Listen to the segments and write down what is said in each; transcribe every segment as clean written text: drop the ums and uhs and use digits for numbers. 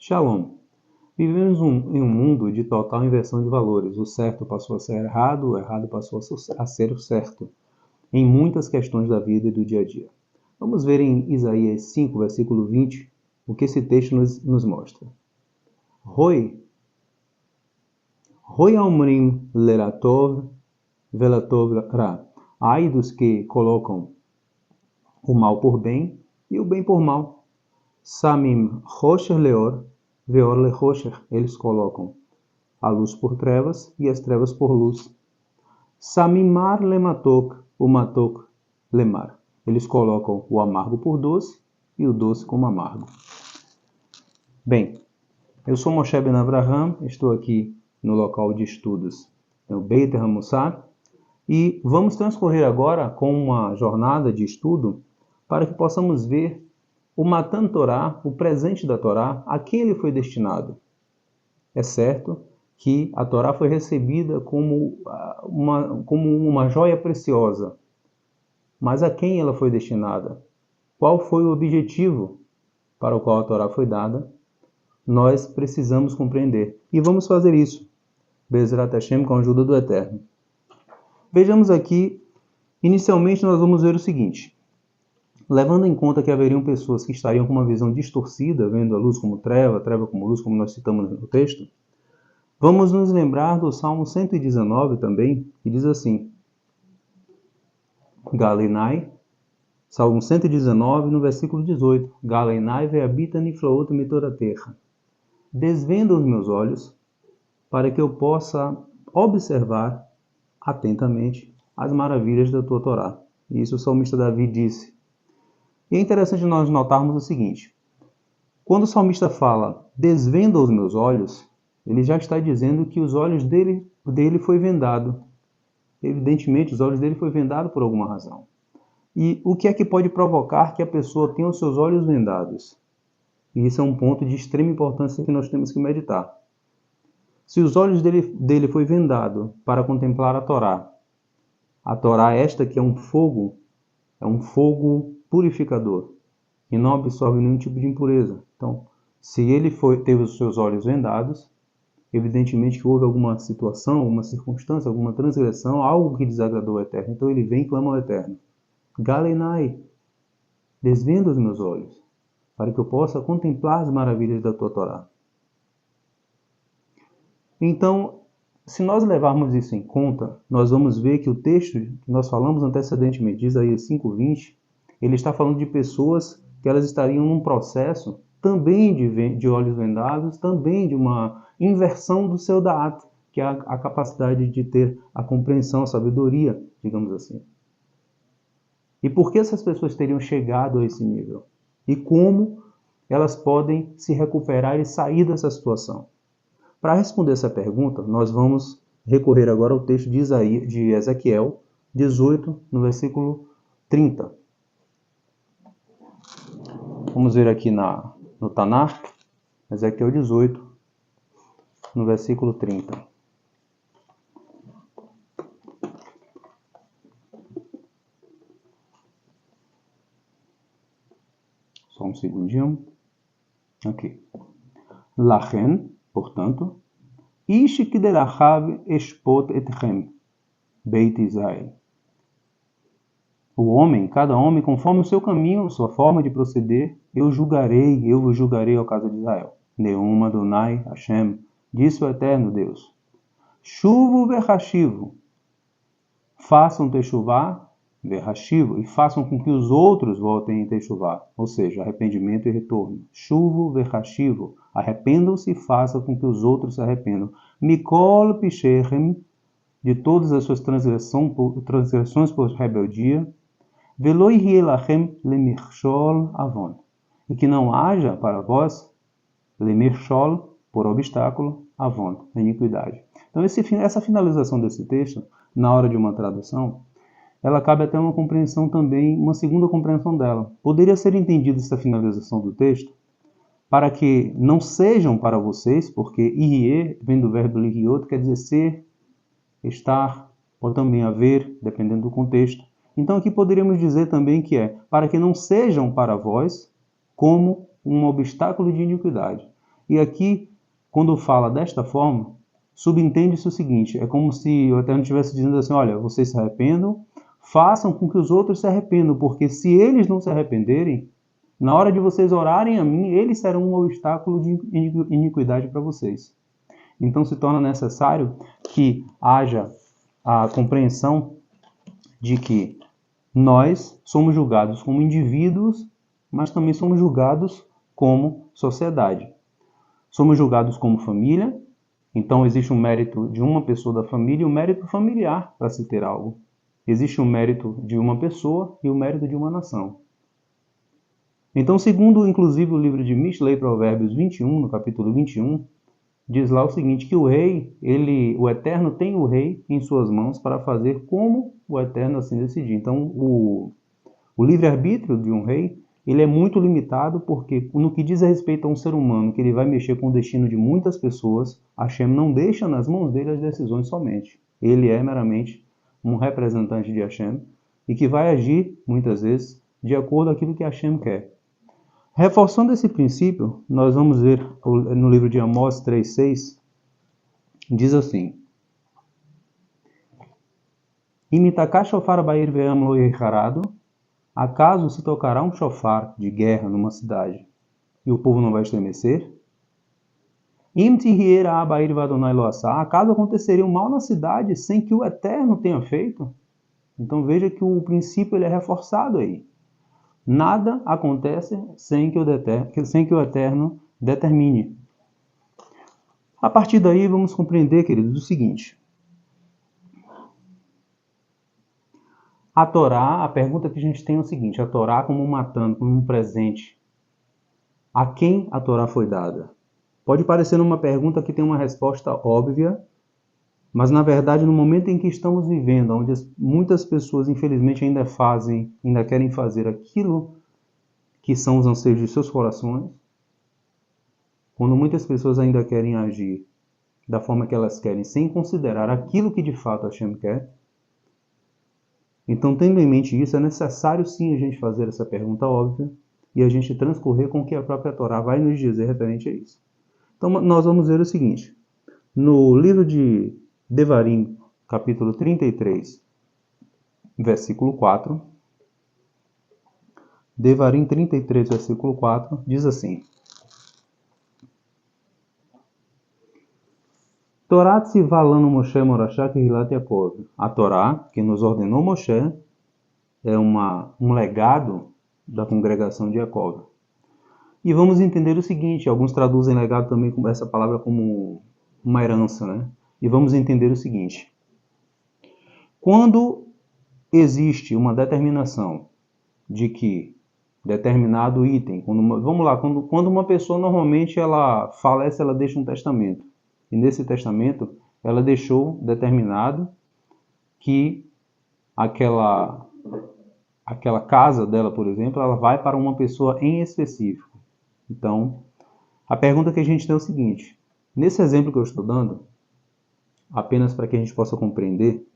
Shalom. Vivemos em um mundo de total inversão de valores. O certo passou a ser errado, o errado passou a ser o certo, em muitas questões da vida e do dia a dia. Vamos ver em Isaías 5, versículo 20, o que esse texto nos mostra. Roi Omrim Leratov Velatov Ra. Ai dos que colocam o mal por bem e o bem por mal. Samim Rocher Leor Veor Le Rocher. Eles colocam a luz por trevas e as trevas por luz. Samimar Lematok, o Matok Lemar. Eles colocam o amargo por doce e o doce como amargo. Bem, eu sou Moshe Ben Avraham, estou aqui no local de estudos, no Beit HaMussar, e vamos transcorrer agora com uma jornada de estudo para que possamos ver o Matan Torá, o presente da Torá, a quem ele foi destinado. É certo que a Torá foi recebida como uma joia preciosa, mas a quem ela foi destinada? Qual foi o objetivo para o qual a Torá foi dada? Nós precisamos compreender. E vamos fazer isso, Bezrat Hashem, com a ajuda do Eterno. Vejamos aqui, inicialmente nós vamos ver o seguinte. Levando em conta que haveriam pessoas que estariam com uma visão distorcida, vendo a luz como treva, treva como luz, como nós citamos no texto, vamos nos lembrar do Salmo 119 também, que diz assim, Galenai, Salmo 119, no versículo 18, Galenai ve'habita niflaot mitoratecha. Desvenda os meus olhos, para que eu possa observar atentamente as maravilhas da tua Torá. Isso o salmista Davi disse. E é interessante nós notarmos o seguinte, quando o salmista fala, desvenda os meus olhos, ele já está dizendo que os olhos dele foi vendado. Evidentemente, os olhos dele foi vendado por alguma razão. E o que é que pode provocar que a pessoa tenha os seus olhos vendados? E isso é um ponto de extrema importância que nós temos que meditar. Se os olhos dele foi vendado para contemplar a Torá esta que é um fogo purificador, que não absorve nenhum tipo de impureza. Então, se ele teve os seus olhos vendados, evidentemente que houve alguma situação, alguma circunstância, alguma transgressão, algo que desagradou ao Eterno. Então ele vem e clama ao Eterno. Galenai, desvenda os meus olhos, para que eu possa contemplar as maravilhas da tua Torá. Então, se nós levarmos isso em conta, nós vamos ver que o texto que nós falamos antecedentemente, de Isaías 5:20, ele está falando de pessoas que elas estariam num processo também de olhos vendados, também de uma inversão do seu da'at, que é a capacidade de ter a compreensão, a sabedoria, digamos assim. E por que essas pessoas teriam chegado a esse nível? E como elas podem se recuperar e sair dessa situação? Para responder essa pergunta, nós vamos recorrer agora ao texto de Ezequiel 18, no versículo 30. Vamos ver aqui no Tanakh, Ezequiel 18, no versículo 30. Só um segundinho. Aqui. Lachen, portanto, Ish kiderachav eshpot etchem, Beit Israel. O homem, cada homem, conforme o seu caminho, sua forma de proceder, eu vos julgarei ao caso de Israel. Neum Adonai Hashem, disse o eterno Deus. Chuvo verrashivo, façam techuvá, verrashivo, e façam com que os outros voltem em techuvá, ou seja, arrependimento e retorno. Chuvo verrashivo, arrependam-se e façam com que os outros se arrependam. Mikol pishechem, de todas as suas transgressões por rebeldia, Velo yihye lachem lemirshol avon, e que não haja para vós lemirshol, por obstáculo, avon, iniquidade. Então essa finalização desse texto, na hora de uma tradução, ela cabe até uma compreensão também, uma segunda compreensão dela. Poderia ser entendida essa finalização do texto para que não sejam para vocês, porque yihye vem do verbo lihiot, quer dizer ser, estar, ou também haver, dependendo do contexto. Então aqui poderíamos dizer também que é para que não sejam para vós como um obstáculo de iniquidade. E aqui, quando fala desta forma, subentende-se o seguinte, é como se o Eterno estivesse dizendo assim, olha, vocês se arrependam, façam com que os outros se arrependam, porque se eles não se arrependerem, na hora de vocês orarem a mim, eles serão um obstáculo de iniquidade para vocês. Então se torna necessário que haja a compreensão de que nós somos julgados como indivíduos, mas também somos julgados como sociedade. Somos julgados como família, então existe um mérito de uma pessoa da família e um mérito familiar para se ter algo. Existe o mérito de uma pessoa e o mérito de uma nação. Então, segundo inclusive o livro de Mishlei, Provérbios 21, no capítulo 21, diz lá o seguinte, que o rei, o Eterno tem o rei em suas mãos para fazer como o Eterno assim decidir. Então, o livre-arbítrio de um rei, ele é muito limitado porque no que diz a respeito a um ser humano, que ele vai mexer com o destino de muitas pessoas, Hashem não deixa nas mãos dele as decisões somente. Ele é meramente um representante de Hashem e que vai agir, muitas vezes, de acordo com aquilo que Hashem quer. Reforçando esse princípio, nós vamos ver no livro de Amós 3,6, diz assim, Imitaka shofar ba'ir ve'am lo yecharado, acaso se tocará um shofar de guerra numa cidade e o povo não vai estremecer? Im tihiera abair vadonai loassá, acaso aconteceria um mal na cidade sem que o Eterno tenha feito? Então veja que o princípio ele é reforçado aí. Nada acontece sem que o Eterno determine. A partir daí, vamos compreender, queridos, o seguinte. A Torá, a pergunta que a gente tem é o seguinte, a Torá como matando, como um presente. A quem a Torá foi dada? Pode parecer uma pergunta que tem uma resposta óbvia, mas na verdade no momento em que estamos vivendo, onde muitas pessoas infelizmente ainda querem fazer aquilo que são os anseios de seus corações, quando muitas pessoas ainda querem agir da forma que elas querem, sem considerar aquilo que de fato Hashem quer, então tendo em mente isso, é necessário sim a gente fazer essa pergunta óbvia e a gente transcorrer com o que a própria Torá vai nos dizer referente a isso. Então nós vamos ver o seguinte, no livro de Devarim, capítulo 33, versículo 4, Devarim 33, versículo 4, diz assim, Torá tzivá lanu Moshe morashá kehilat Yaakov. A Torá, que nos ordenou Moshe, é um legado da congregação de Jacob. E vamos entender o seguinte, alguns traduzem legado também com essa palavra como uma herança, né? E vamos entender o seguinte, quando existe uma determinação de que determinado item, quando uma pessoa normalmente ela falece, ela deixa um testamento. E nesse testamento ela deixou determinado que aquela casa dela, por exemplo, ela vai para uma pessoa em específico. Então, a pergunta que a gente tem é o seguinte, nesse exemplo que eu estou dando, apenas para que a gente possa compreender,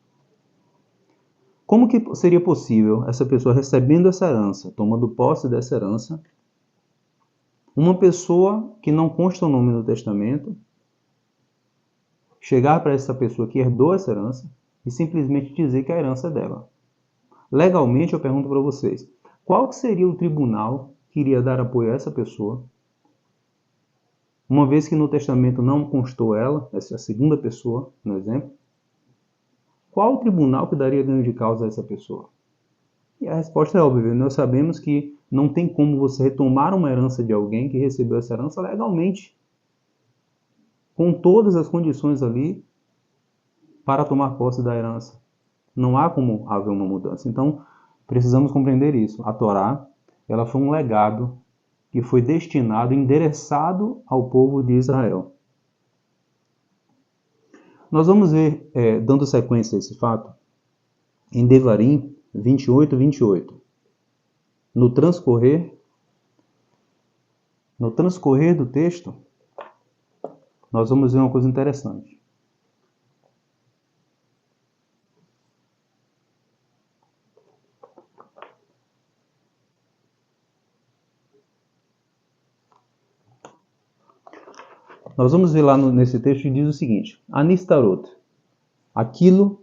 como que seria possível essa pessoa recebendo essa herança, tomando posse dessa herança, uma pessoa que não consta o nome no testamento, chegar para essa pessoa que herdou essa herança e simplesmente dizer que a herança é dela? Legalmente, eu pergunto para vocês, qual seria o tribunal que iria dar apoio a essa pessoa, uma vez que no testamento não constou ela, essa é a segunda pessoa, no exemplo? Qual o tribunal que daria ganho de causa a essa pessoa? E a resposta é óbvia, nós sabemos que não tem como você retomar uma herança de alguém que recebeu essa herança legalmente, com todas as condições ali para tomar posse da herança. Não há como haver uma mudança. Então, precisamos compreender isso. A Torá, ela foi um legado que foi destinado, endereçado ao povo de Israel. Nós vamos ver, dando sequência a esse fato, em Devarim 28. No transcorrer do texto, nós vamos ver uma coisa interessante. Nós vamos ver lá nesse texto que diz o seguinte: Anistarot, aquilo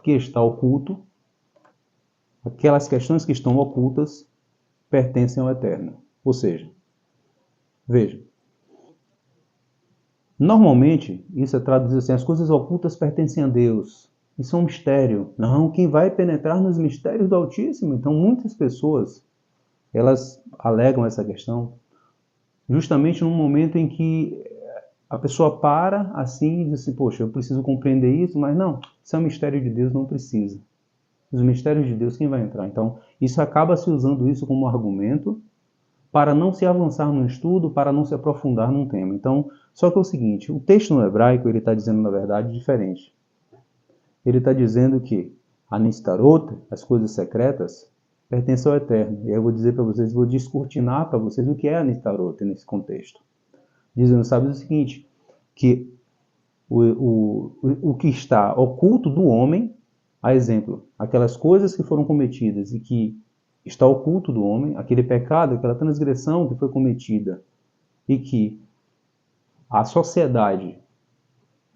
que está oculto, aquelas questões que estão ocultas, pertencem ao Eterno. Ou seja, veja, normalmente isso é traduzido assim: as coisas ocultas pertencem a Deus. Isso é um mistério. Não, quem vai penetrar nos mistérios do Altíssimo? Então muitas pessoas, elas alegam essa questão justamente num momento em que a pessoa para assim e diz assim: poxa, eu preciso compreender isso, mas não, isso é um mistério de Deus, não precisa. Os mistérios de Deus, quem vai entrar? Então, isso acaba se usando isso como argumento para não se avançar no estudo, para não se aprofundar num tema. Então, só que é o seguinte, o texto no hebraico, ele está dizendo, na verdade, diferente. Ele está dizendo que a Nistarot, as coisas secretas, pertencem ao Eterno. E aí eu vou dizer para vocês, vou descortinar para vocês o que é a Nistarot nesse contexto. Dizendo, sabe o seguinte, que o que está oculto do homem, a exemplo, aquelas coisas que foram cometidas e que está oculto do homem, aquele pecado, aquela transgressão que foi cometida e que a sociedade,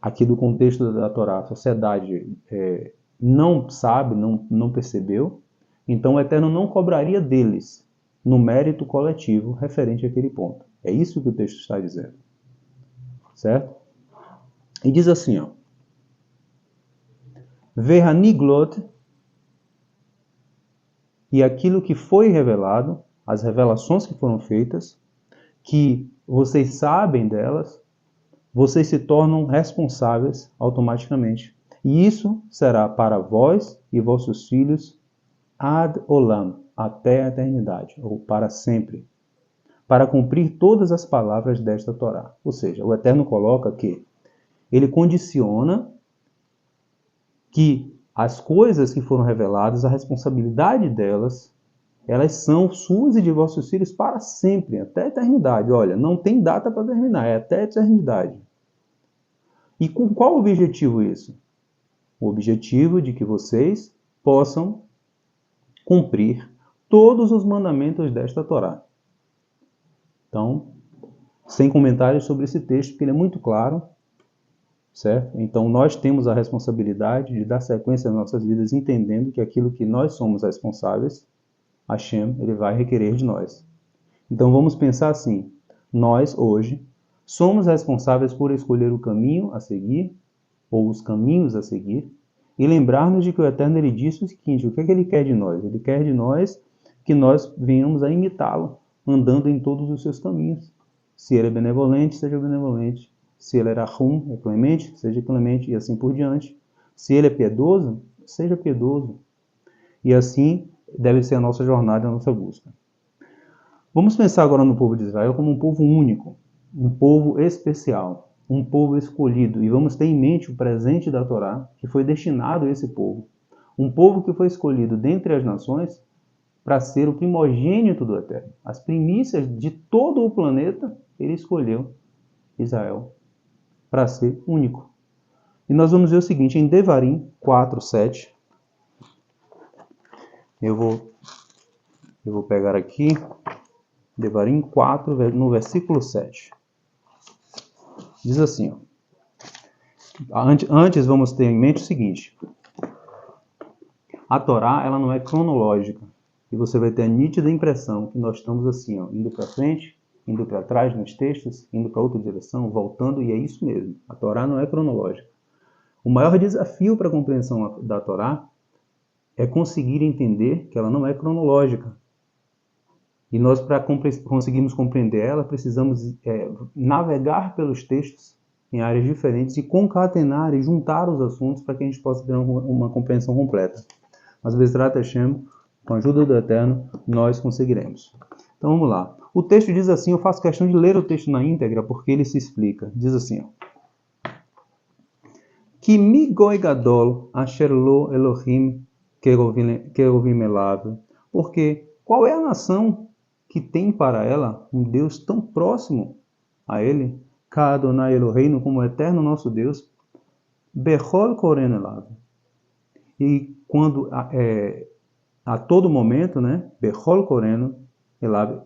aqui do contexto da Torá, a sociedade não sabe, não percebeu, então o Eterno não cobraria deles no mérito coletivo referente àquele ponto. É isso que o texto está dizendo. Certo? E diz assim, ó: Verhaniglot, e aquilo que foi revelado, as revelações que foram feitas, que vocês sabem delas, vocês se tornam responsáveis automaticamente. E isso será para vós e vossos filhos ad olam, até a eternidade, ou para sempre, para cumprir todas as palavras desta Torá. Ou seja, o Eterno coloca que ele condiciona que as coisas que foram reveladas, a responsabilidade delas, elas são suas e de vossos filhos para sempre, até a eternidade. Olha, não tem data para terminar, é até a eternidade. E com qual objetivo isso? O objetivo de que vocês possam cumprir todos os mandamentos desta Torá. Então, sem comentários sobre esse texto, porque ele é muito claro, certo? Então, nós temos a responsabilidade de dar sequência às nossas vidas, entendendo que aquilo que nós somos responsáveis, Hashem, ele vai requerer de nós. Então, vamos pensar assim: nós, hoje, somos responsáveis por escolher o caminho a seguir, ou os caminhos a seguir, e lembrar-nos de que o Eterno, ele disse o seguinte: o que é que ele quer de nós? Ele quer de nós que nós venhamos a imitá-lo, andando em todos os seus caminhos. Se ele é benevolente, seja benevolente. Se ele é rahum, é clemente, seja clemente, e assim por diante. Se ele é piedoso, seja piedoso. E assim deve ser a nossa jornada, a nossa busca. Vamos pensar agora no povo de Israel como um povo único, um povo especial, um povo escolhido. E vamos ter em mente o presente da Torá, que foi destinado a esse povo. Um povo que foi escolhido dentre as nações para ser o primogênito do Eterno. As primícias de todo o planeta, ele escolheu Israel para ser único. E nós vamos ver o seguinte, em Devarim 4:7. Eu vou pegar aqui, Devarim 4, no versículo 7. Diz assim, ó. Antes vamos ter em mente o seguinte: a Torá, ela não é cronológica. E você vai ter a nítida impressão que nós estamos assim, ó, indo para frente, indo para trás nos textos, indo para outra direção, voltando, e é isso mesmo. A Torá não é cronológica. O maior desafio para a compreensão da Torá é conseguir entender que ela não é cronológica. E nós, para conseguirmos compreender ela, precisamos navegar pelos textos em áreas diferentes e concatenar e juntar os assuntos para que a gente possa ter uma compreensão completa. Mas, Bezrat Hashem, com a ajuda do Eterno, nós conseguiremos. Então, vamos lá. O texto diz assim, eu faço questão de ler o texto na íntegra, porque ele se explica. Diz assim, ó. Ki mi goi gadol asher lo Elohim kerovim elav. Porque qual é a nação que tem para ela um Deus tão próximo a ele? Ka Adonai Eloheinu, como o eterno nosso Deus, bechol koren elav. E quando a todo momento, né? Bechol koren elav,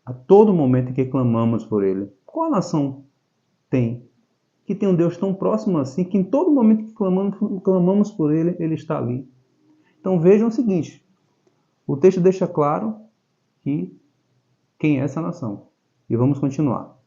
a todo momento em que clamamos por ele. Qual a nação tem? Que tem um Deus tão próximo assim, que em todo momento que clamamos por Ele, Ele está ali. Então vejam o seguinte, o texto deixa claro que quem é essa nação. E vamos continuar.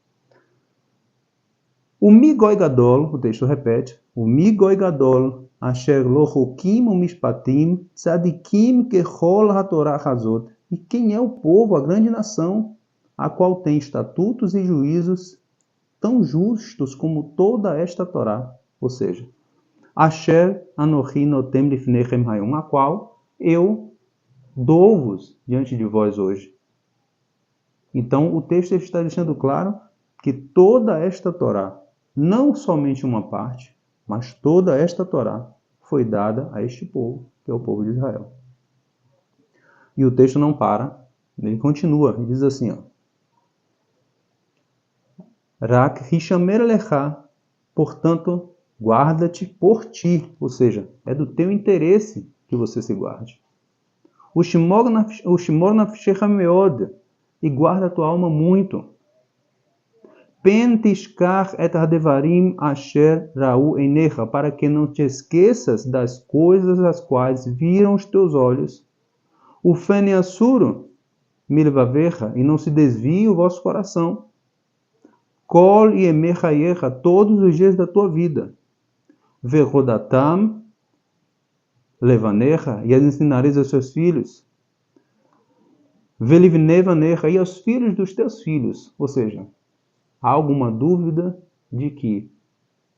O Migoi Gadol, o texto repete, o Migoi Gadol, Asher lo chokim umishpatim, tzadikim kechol hatorah hazot. E quem é o povo, a grande nação, a qual tem estatutos e juízos tão justos como toda esta Torá, ou seja, Asher Anochi Notem Lifnechem Hayom, a qual eu dou-vos diante de vós hoje. Então, o texto está deixando claro que toda esta Torá, não somente uma parte, mas toda esta Torá foi dada a este povo, que é o povo de Israel. E o texto não para, ele continua, e diz assim, ó, Rak hishamer lecha, portanto, guarda-te por ti, ou seja, é do teu interesse que você se guarde. O shimor nafshecha meod, e guarda a tua alma muito. Pen tishkach et hadevarim asher ra'u einecha, para que não te esqueças das coisas as quais viram os teus olhos. O fen yasuru milvavecha, e não se desvie o vosso coração. Kol yemechayecha, todos os dias da tua vida. Verodatam levanecha, e as ensinareis aos seus filhos. Velivnevanecha, e aos filhos dos teus filhos. Ou seja, há alguma dúvida de que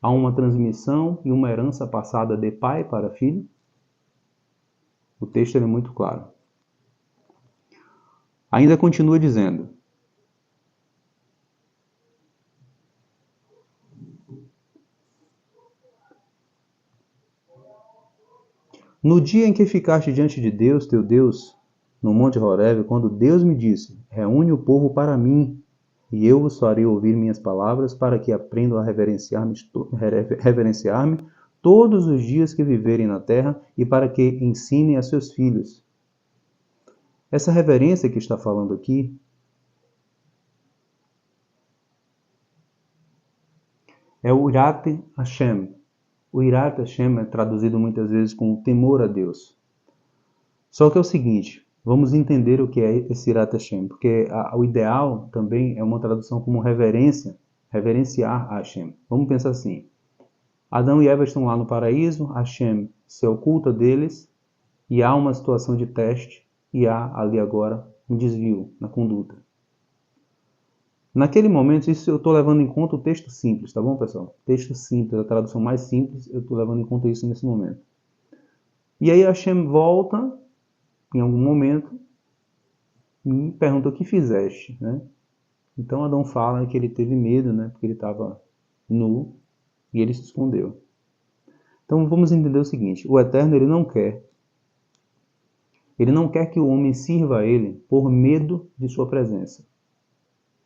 há uma transmissão e uma herança passada de pai para filho? O texto é muito claro. Ainda continua dizendo, no dia em que ficaste diante de Deus, teu Deus, no Monte Horebe, quando Deus me disse, reúne o povo para mim, e eu vos farei ouvir minhas palavras, para que aprendam a reverenciar-me todos os dias que viverem na terra, e para que ensinem a seus filhos. Essa reverência que está falando aqui é o Irat Hashem. O Irat Hashem é traduzido muitas vezes como temor a Deus. Só que é o seguinte, vamos entender o que é esse Irat Hashem, porque o ideal também é uma tradução como reverência, reverenciar a Hashem. Vamos pensar assim, Adão e Eva estão lá no paraíso, Hashem se oculta deles e há uma situação de teste e há ali agora um desvio na conduta. Naquele momento, isso eu estou levando em conta o texto simples, tá bom, pessoal? Texto simples, a tradução mais simples, eu estou levando em conta isso nesse momento. E aí Hashem volta, em algum momento, e pergunta o que fizeste, né? Então Adão fala que ele teve medo, né? Porque ele estava nu e ele se escondeu. Então vamos entender o seguinte, o Eterno ele não quer que o homem sirva a ele por medo de sua presença.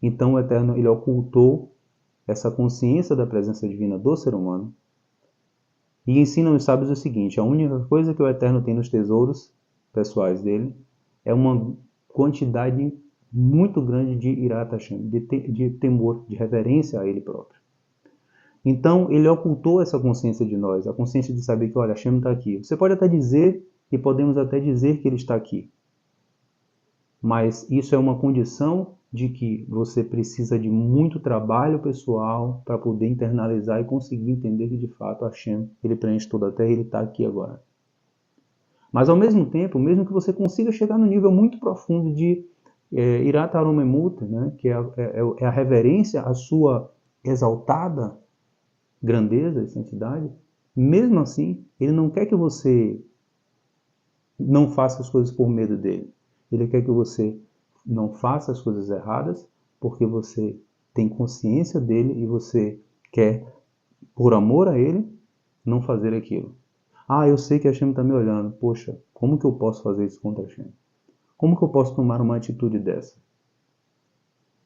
Então o Eterno ele ocultou essa consciência da presença divina do ser humano e ensina os sábios o seguinte, a única coisa que o Eterno tem nos tesouros pessoais dele é uma quantidade muito grande de Irat Hashem, de temor, de reverência a ele próprio. Então ele ocultou essa consciência de nós, a consciência de saber que, olha, Hashem está aqui. Você pode até dizer, e podemos até dizer que ele está aqui, mas isso é uma condição de que você precisa de muito trabalho pessoal para poder internalizar e conseguir entender que de fato Hashem, ele preenche toda a terra e ele está aqui agora. Mas ao mesmo tempo, mesmo que você consiga chegar no nível muito profundo de Irat Aromemut, né, que é a reverência à sua exaltada grandeza e santidade, mesmo assim, ele não quer que você não faça as coisas por medo dele. Ele quer que você não faça as coisas erradas porque você tem consciência dele e você quer, por amor a ele, não fazer aquilo. Ah, eu sei que Hashem está me olhando. Poxa, como que eu posso fazer isso contra Hashem? Como que eu posso tomar uma atitude dessa?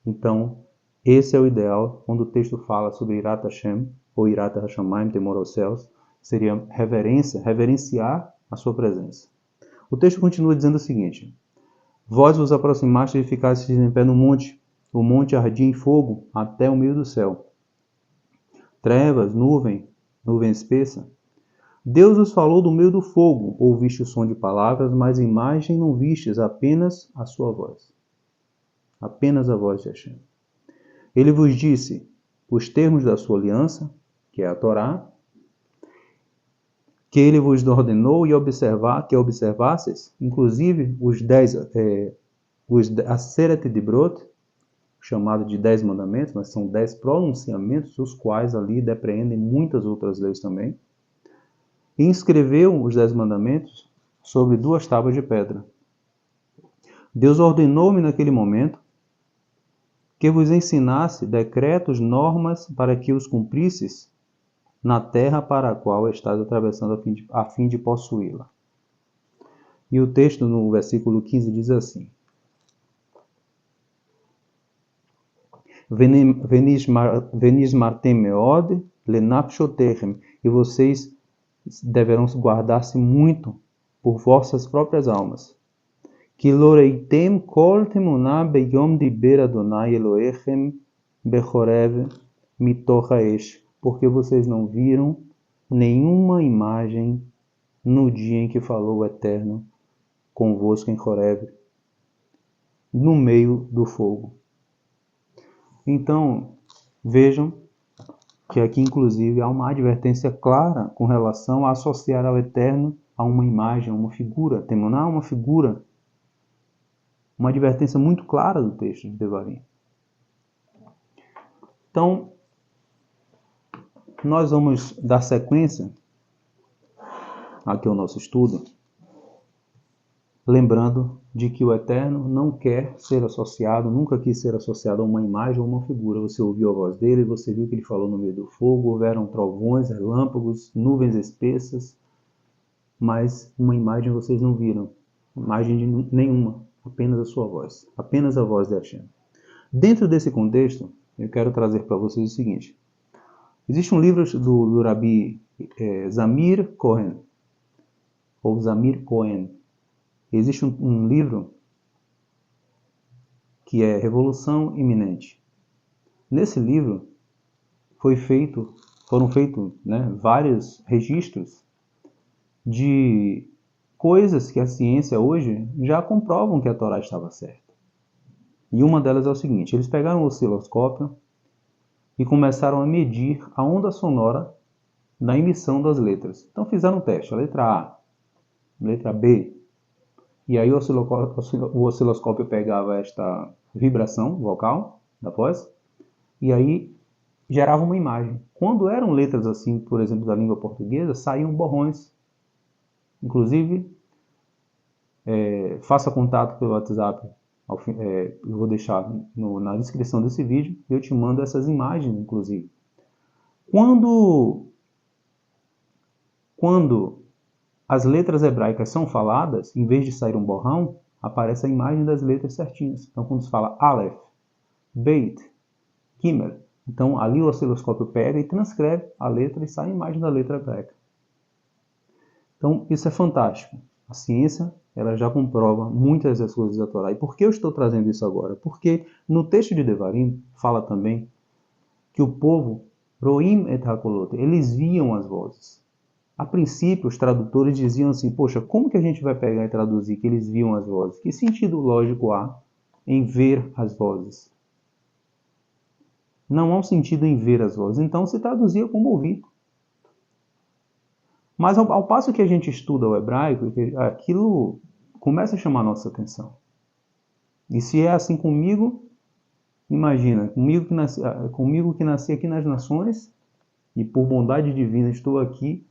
Então, esse é o ideal quando o texto fala sobre Irat Hashem, ou Irat Hashamayim, temor aos céus, seria reverenciar a sua presença. O texto continua dizendo o seguinte, vós vos aproximastes e ficastes em pé no monte, o monte ardia em fogo até o meio do céu. trevas, nuvem espessa. Deus vos falou do meio do fogo, ouviste o som de palavras, mas imagem não vistes, apenas a sua voz. Apenas a voz de Hashem. Ele vos disse os termos da sua aliança, que é a Torá, que ele vos ordenou e observasseis, inclusive os Aseret Dibrot, chamado de 10 mandamentos, mas são 10 pronunciamentos, os quais ali depreendem muitas outras leis também. E inscreveu os 10 mandamentos sobre 2 tábuas de pedra. Deus ordenou-me naquele momento que vos ensinasse decretos, normas, para que os cumprisseis na terra para a qual estás atravessando a fim de possuí-la. E o texto no versículo 15 diz assim: Venishmartem meod lenafshotechem, e vocês deverão guardar-se muito por vossas próprias almas. Que loreitem kol temuná beyom diber Adonai Elohechem bechorev mitoch haesh, porque vocês não viram nenhuma imagem no dia em que falou o Eterno convosco em Horeb, no meio do fogo. Então, vejam que aqui, inclusive, há uma advertência clara com relação a associar ao Eterno a uma imagem, a uma figura. Temuná, uma figura. Uma advertência muito clara do texto de Devarim. Então, nós vamos dar sequência aqui ao nosso estudo, lembrando de que o Eterno não quer ser associado, nunca quis ser associado a uma imagem ou uma figura. Você ouviu a voz dele, você viu que ele falou no meio do fogo, houveram trovões, relâmpagos, nuvens espessas, mas uma imagem vocês não viram, imagem nenhuma, apenas a sua voz, apenas a voz de Hashem. Dentro desse contexto, eu quero trazer para vocês o seguinte: existe um livro do Rabi Zamir Cohen, ou Zamir Cohen. Existe um livro que é Revolução Iminente. Nesse livro foram feitos vários registros de coisas que a ciência hoje já comprovam que a Torá estava certa. E uma delas é o seguinte: eles pegaram um osciloscópio e começaram a medir a onda sonora da emissão das letras. Então fizeram um teste, a letra A, letra B, e aí o osciloscópio pegava esta vibração vocal da voz e aí gerava uma imagem. Quando eram letras assim, por exemplo, da língua portuguesa, saíam borrões. Inclusive, faça contato pelo WhatsApp. Eu vou deixar na descrição desse vídeo e eu te mando essas imagens, inclusive. Quando as letras hebraicas são faladas, em vez de sair um borrão, aparece a imagem das letras certinhas. Então, quando se fala Aleph, Beit, Gimel, então ali o osciloscópio pega e transcreve a letra e sai a imagem da letra hebraica. Então, isso é fantástico. A ciência ela já comprova muitas das coisas da Torá. E por que eu estou trazendo isso agora? Porque no texto de Devarim fala também que o povo, Roim et Hakolot, eles viam as vozes. A princípio, os tradutores diziam assim: poxa, como que a gente vai pegar e traduzir que eles viam as vozes? Que sentido lógico há em ver as vozes? Não há um sentido em ver as vozes. Então se traduzia como ouvir. Mas ao passo que a gente estuda o hebraico, aquilo começa a chamar a nossa atenção. E se é assim comigo, imagina, comigo que nasci aqui nas nações, e por bondade divina estou aqui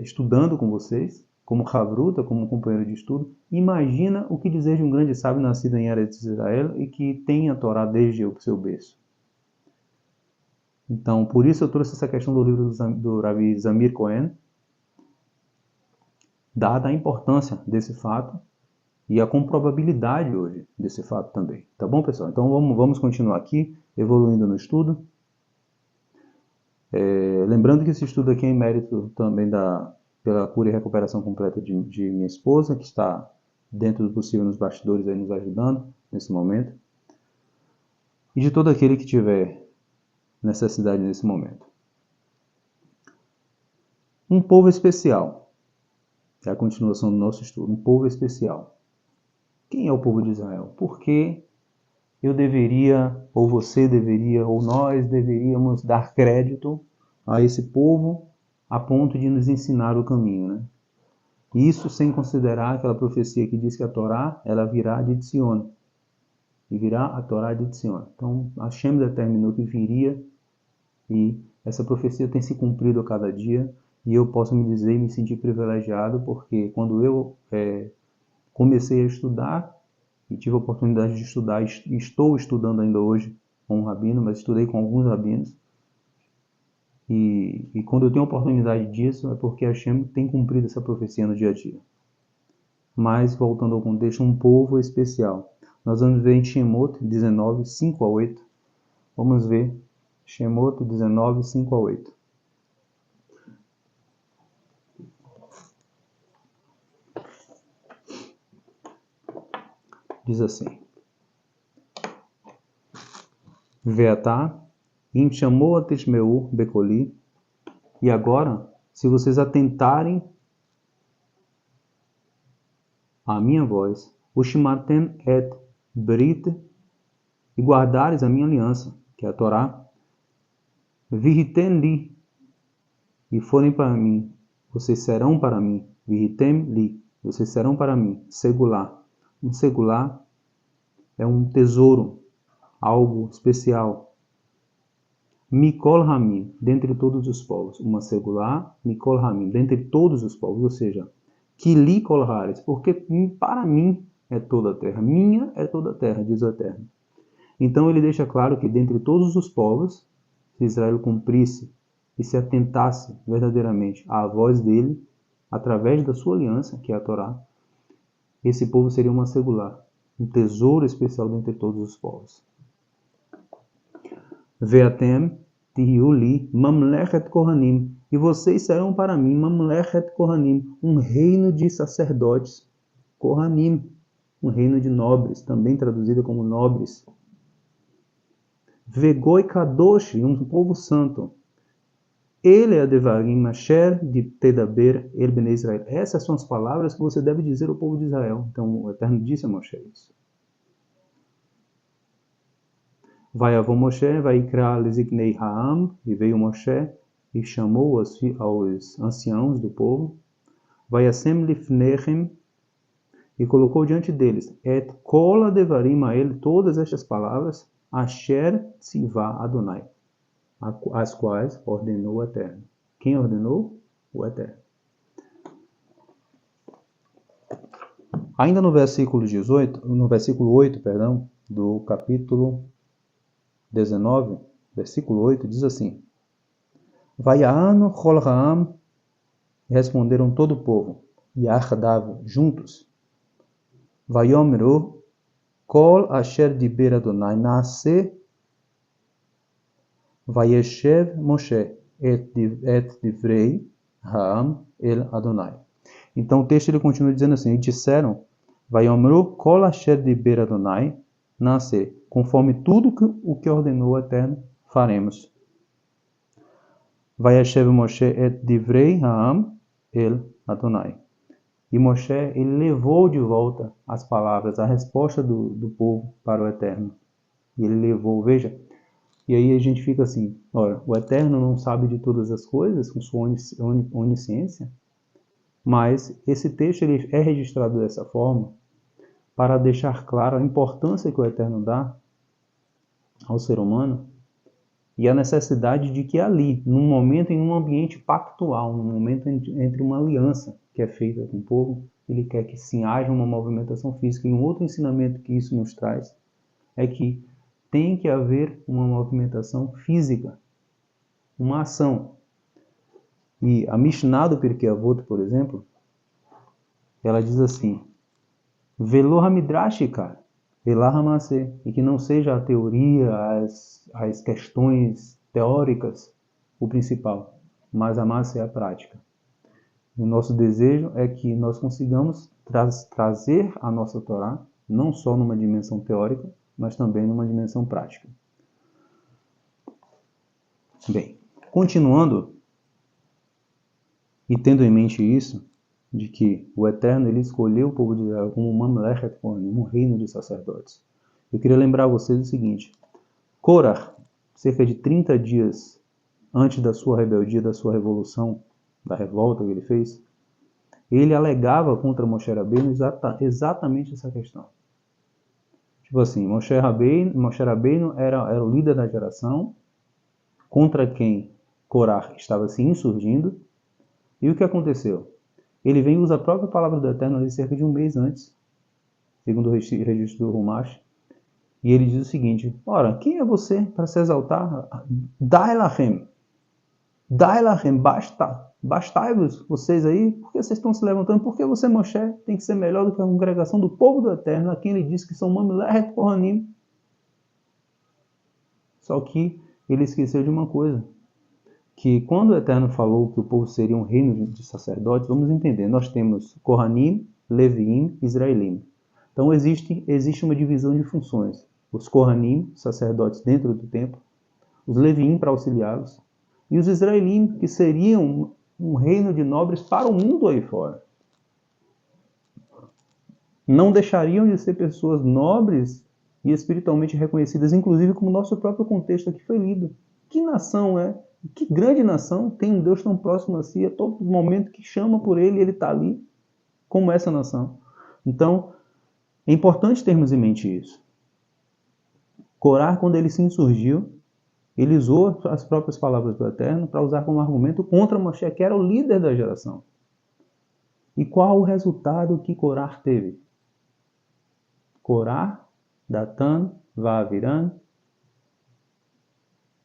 estudando com vocês, como Havruta, como companheiro de estudo. Imagina o que dizer de um grande sábio nascido em Eretz Israel e que tem a Torá desde o seu berço. Então, por isso eu trouxe essa questão do livro do Rabi Zamir Cohen, dada a importância desse fato e a comprovabilidade hoje desse fato também. Tá bom, pessoal? Então vamos continuar aqui, evoluindo no estudo. Lembrando que esse estudo aqui é em mérito também pela cura e recuperação completa de minha esposa, que está dentro do possível nos bastidores aí nos ajudando nesse momento, e de todo aquele que tiver necessidade nesse momento. Um povo especial. É a continuação do nosso estudo. Um povo especial. Quem é o povo de Israel? Por que eu deveria, ou você deveria, ou nós deveríamos dar crédito a esse povo a ponto de nos ensinar o caminho, né? Isso sem considerar aquela profecia que diz que a Torá, ela virá de Sion. E virá a Torá de Sion. Então, Hashem determinou que viria e essa profecia tem se cumprido a cada dia. E eu posso me dizer e me sentir privilegiado porque quando eu comecei a estudar e tive a oportunidade de estudar, e estou estudando ainda hoje com um rabino, mas estudei com alguns rabinos. E quando eu tenho a oportunidade disso, é porque Hashem tem cumprido essa profecia no dia a dia. Mas, voltando ao contexto, um povo especial. Nós vamos ver em Shemot 19, 5 a 8. Vamos ver Shemot 19, 5 a 8. Diz assim: Veatá, im chamou tishmeu bekoli. E agora, se vocês atentarem à minha voz, Ushimatem et brit, e guardares a minha aliança, que é a Torá, Vihitem li, e forem para mim, vocês serão para mim, Vihitem li, vocês serão para mim, segular. Um segular é um tesouro, algo especial. Mikol Hamim, dentre todos os povos. Uma segular, Mikol Hamim, dentre todos os povos, ou seja, Kili Kol Haaretz, porque para mim é toda a terra, minha é toda a terra, diz o Eterno. Então ele deixa claro que dentre todos os povos, se Israel cumprisse e se atentasse verdadeiramente à voz dele, através da sua aliança, que é a Torá, esse povo seria uma segular, um tesouro especial dentre todos os povos. Veatem tihiuli mamlechet kohanim, e vocês serão para mim mamlechet kohanim, um reino de sacerdotes, kohanim, um reino de nobres, também traduzido como nobres. Vegoi kadosh, um povo santo. Ele é devarim asher de tedaber el bnei Israel. Essas são as palavras que você deve dizer ao povo de Israel. Então o Eterno disse a Moshe isso. Vai avô Moshe, vai ikra leziknei ha'am, e veio Moshe e chamou aos anciãos do povo. Vai asem lifnechem, e colocou diante deles, et kol devarim a ele, todas estas palavras, asher tzivá Adonai, as quais ordenou o Eterno. Quem ordenou? O Eterno. Ainda no versículo 8, do capítulo 19, versículo 8, diz assim: Vaianu chol ha'am, responderam todo o povo, Yachdav, juntos. Vayomru kol asher diber Adonai nase, Vayeshev Moshe et divrei ha'am el Adonai. Então o texto ele continua dizendo assim: e disseram, Vayomru kol asher diber Adonai nase, conforme tudo o que ordenou o Eterno, faremos. Vayeshev Moshe et divrei ha'am el Adonai. E Moshe, ele levou de volta as palavras, a resposta do povo para o Eterno. E ele levou, veja, e aí a gente fica assim, olha, o Eterno não sabe de todas as coisas, com sua onisciência, mas esse texto ele é registrado dessa forma para deixar claro a importância que o Eterno dá ao ser humano e a necessidade de que ali, num momento, em um ambiente pactual, num momento entre uma aliança que é feita com o povo, ele quer que sim haja uma movimentação física. E um outro ensinamento que isso nos traz é que tem que haver uma movimentação física, uma ação. E a Mishnah do Pirkei Avot, por exemplo, ela diz assim: Velo hamidrash, cara, Elá Hamasé, e que não seja a teoria, as questões teóricas o principal, mas a massa é a prática. O nosso desejo é que nós consigamos trazer a nossa Torá, não só numa dimensão teórica, mas também numa dimensão prática. Bem, continuando, E tendo em mente isso, de que o Eterno ele escolheu o povo de Israel como Mamlechet Kohanim, um reino de sacerdotes. Eu queria lembrar a vocês o seguinte: Korah, cerca de 30 dias antes da sua rebeldia, da sua revolução, da revolta que ele fez, ele alegava contra Moshe Rabbeinu exatamente essa questão. Tipo assim, Moshe Rabbeinu era o líder da geração, contra quem Korah estava se insurgindo. E o que aconteceu? Ele vem e usa a própria palavra do Eterno ali cerca de um mês antes, segundo o registro do Rumash, e ele diz o seguinte: ora, quem é você para se exaltar? Dai lachem, bastai-vos, vocês aí, por que vocês estão se levantando? Por que você, Moshe, tem que ser melhor do que a congregação do povo do Eterno, a quem ele diz que são Mamlechet Kohanim? Só que ele esqueceu de uma coisa, que quando o Eterno falou que o povo seria um reino de sacerdotes, vamos entender, nós temos Kohanim, Leviim, Israelim. Então existe uma divisão de funções. Os Kohanim, sacerdotes dentro do templo, os Leviim para auxiliá-los, e os Israelim, que seriam um reino de nobres para o mundo aí fora. Não deixariam de ser pessoas nobres e espiritualmente reconhecidas, inclusive como o nosso próprio contexto aqui foi lido. Que nação é? Que grande nação tem um Deus tão próximo a si, a todo momento que chama por ele, ele está ali, como essa nação. Então, é importante termos em mente isso. Korah, quando ele se insurgiu, ele usou as próprias palavras do Eterno para usar como argumento contra Moshe, que era o líder da geração. E qual o resultado que Korah teve? Korah, Datan, Vaaviran,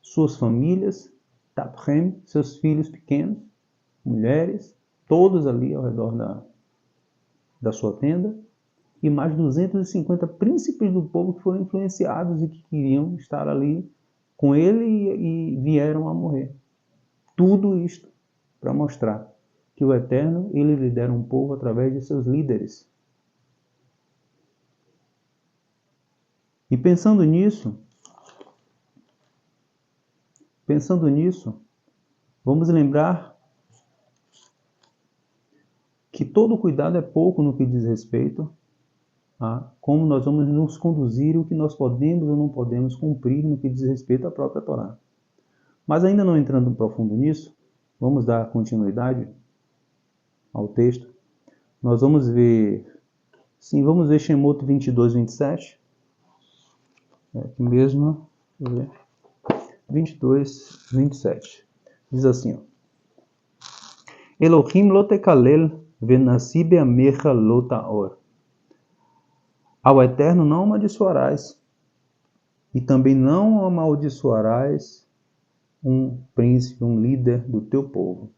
suas famílias, Taphem, seus filhos pequenos, mulheres, todos ali ao redor da sua tenda, e mais 250 príncipes do povo que foram influenciados e que queriam estar ali com ele e vieram a morrer. Tudo isto para mostrar que o Eterno, ele lidera um povo através de seus líderes. E pensando nisso, vamos lembrar que todo cuidado é pouco no que diz respeito a como nós vamos nos conduzir e o que nós podemos ou não podemos cumprir no que diz respeito à própria Torá. Mas ainda não entrando profundo nisso, vamos dar continuidade ao texto. Nós vamos ver Shemot 22, 27. Aqui mesmo, 22, 27. Diz assim, ó: Elohim lo tekalel venassi be'amecha lo ta'or. Ao Eterno não amaldiçoarás, e também não amaldiçoarás um príncipe, um líder do teu povo.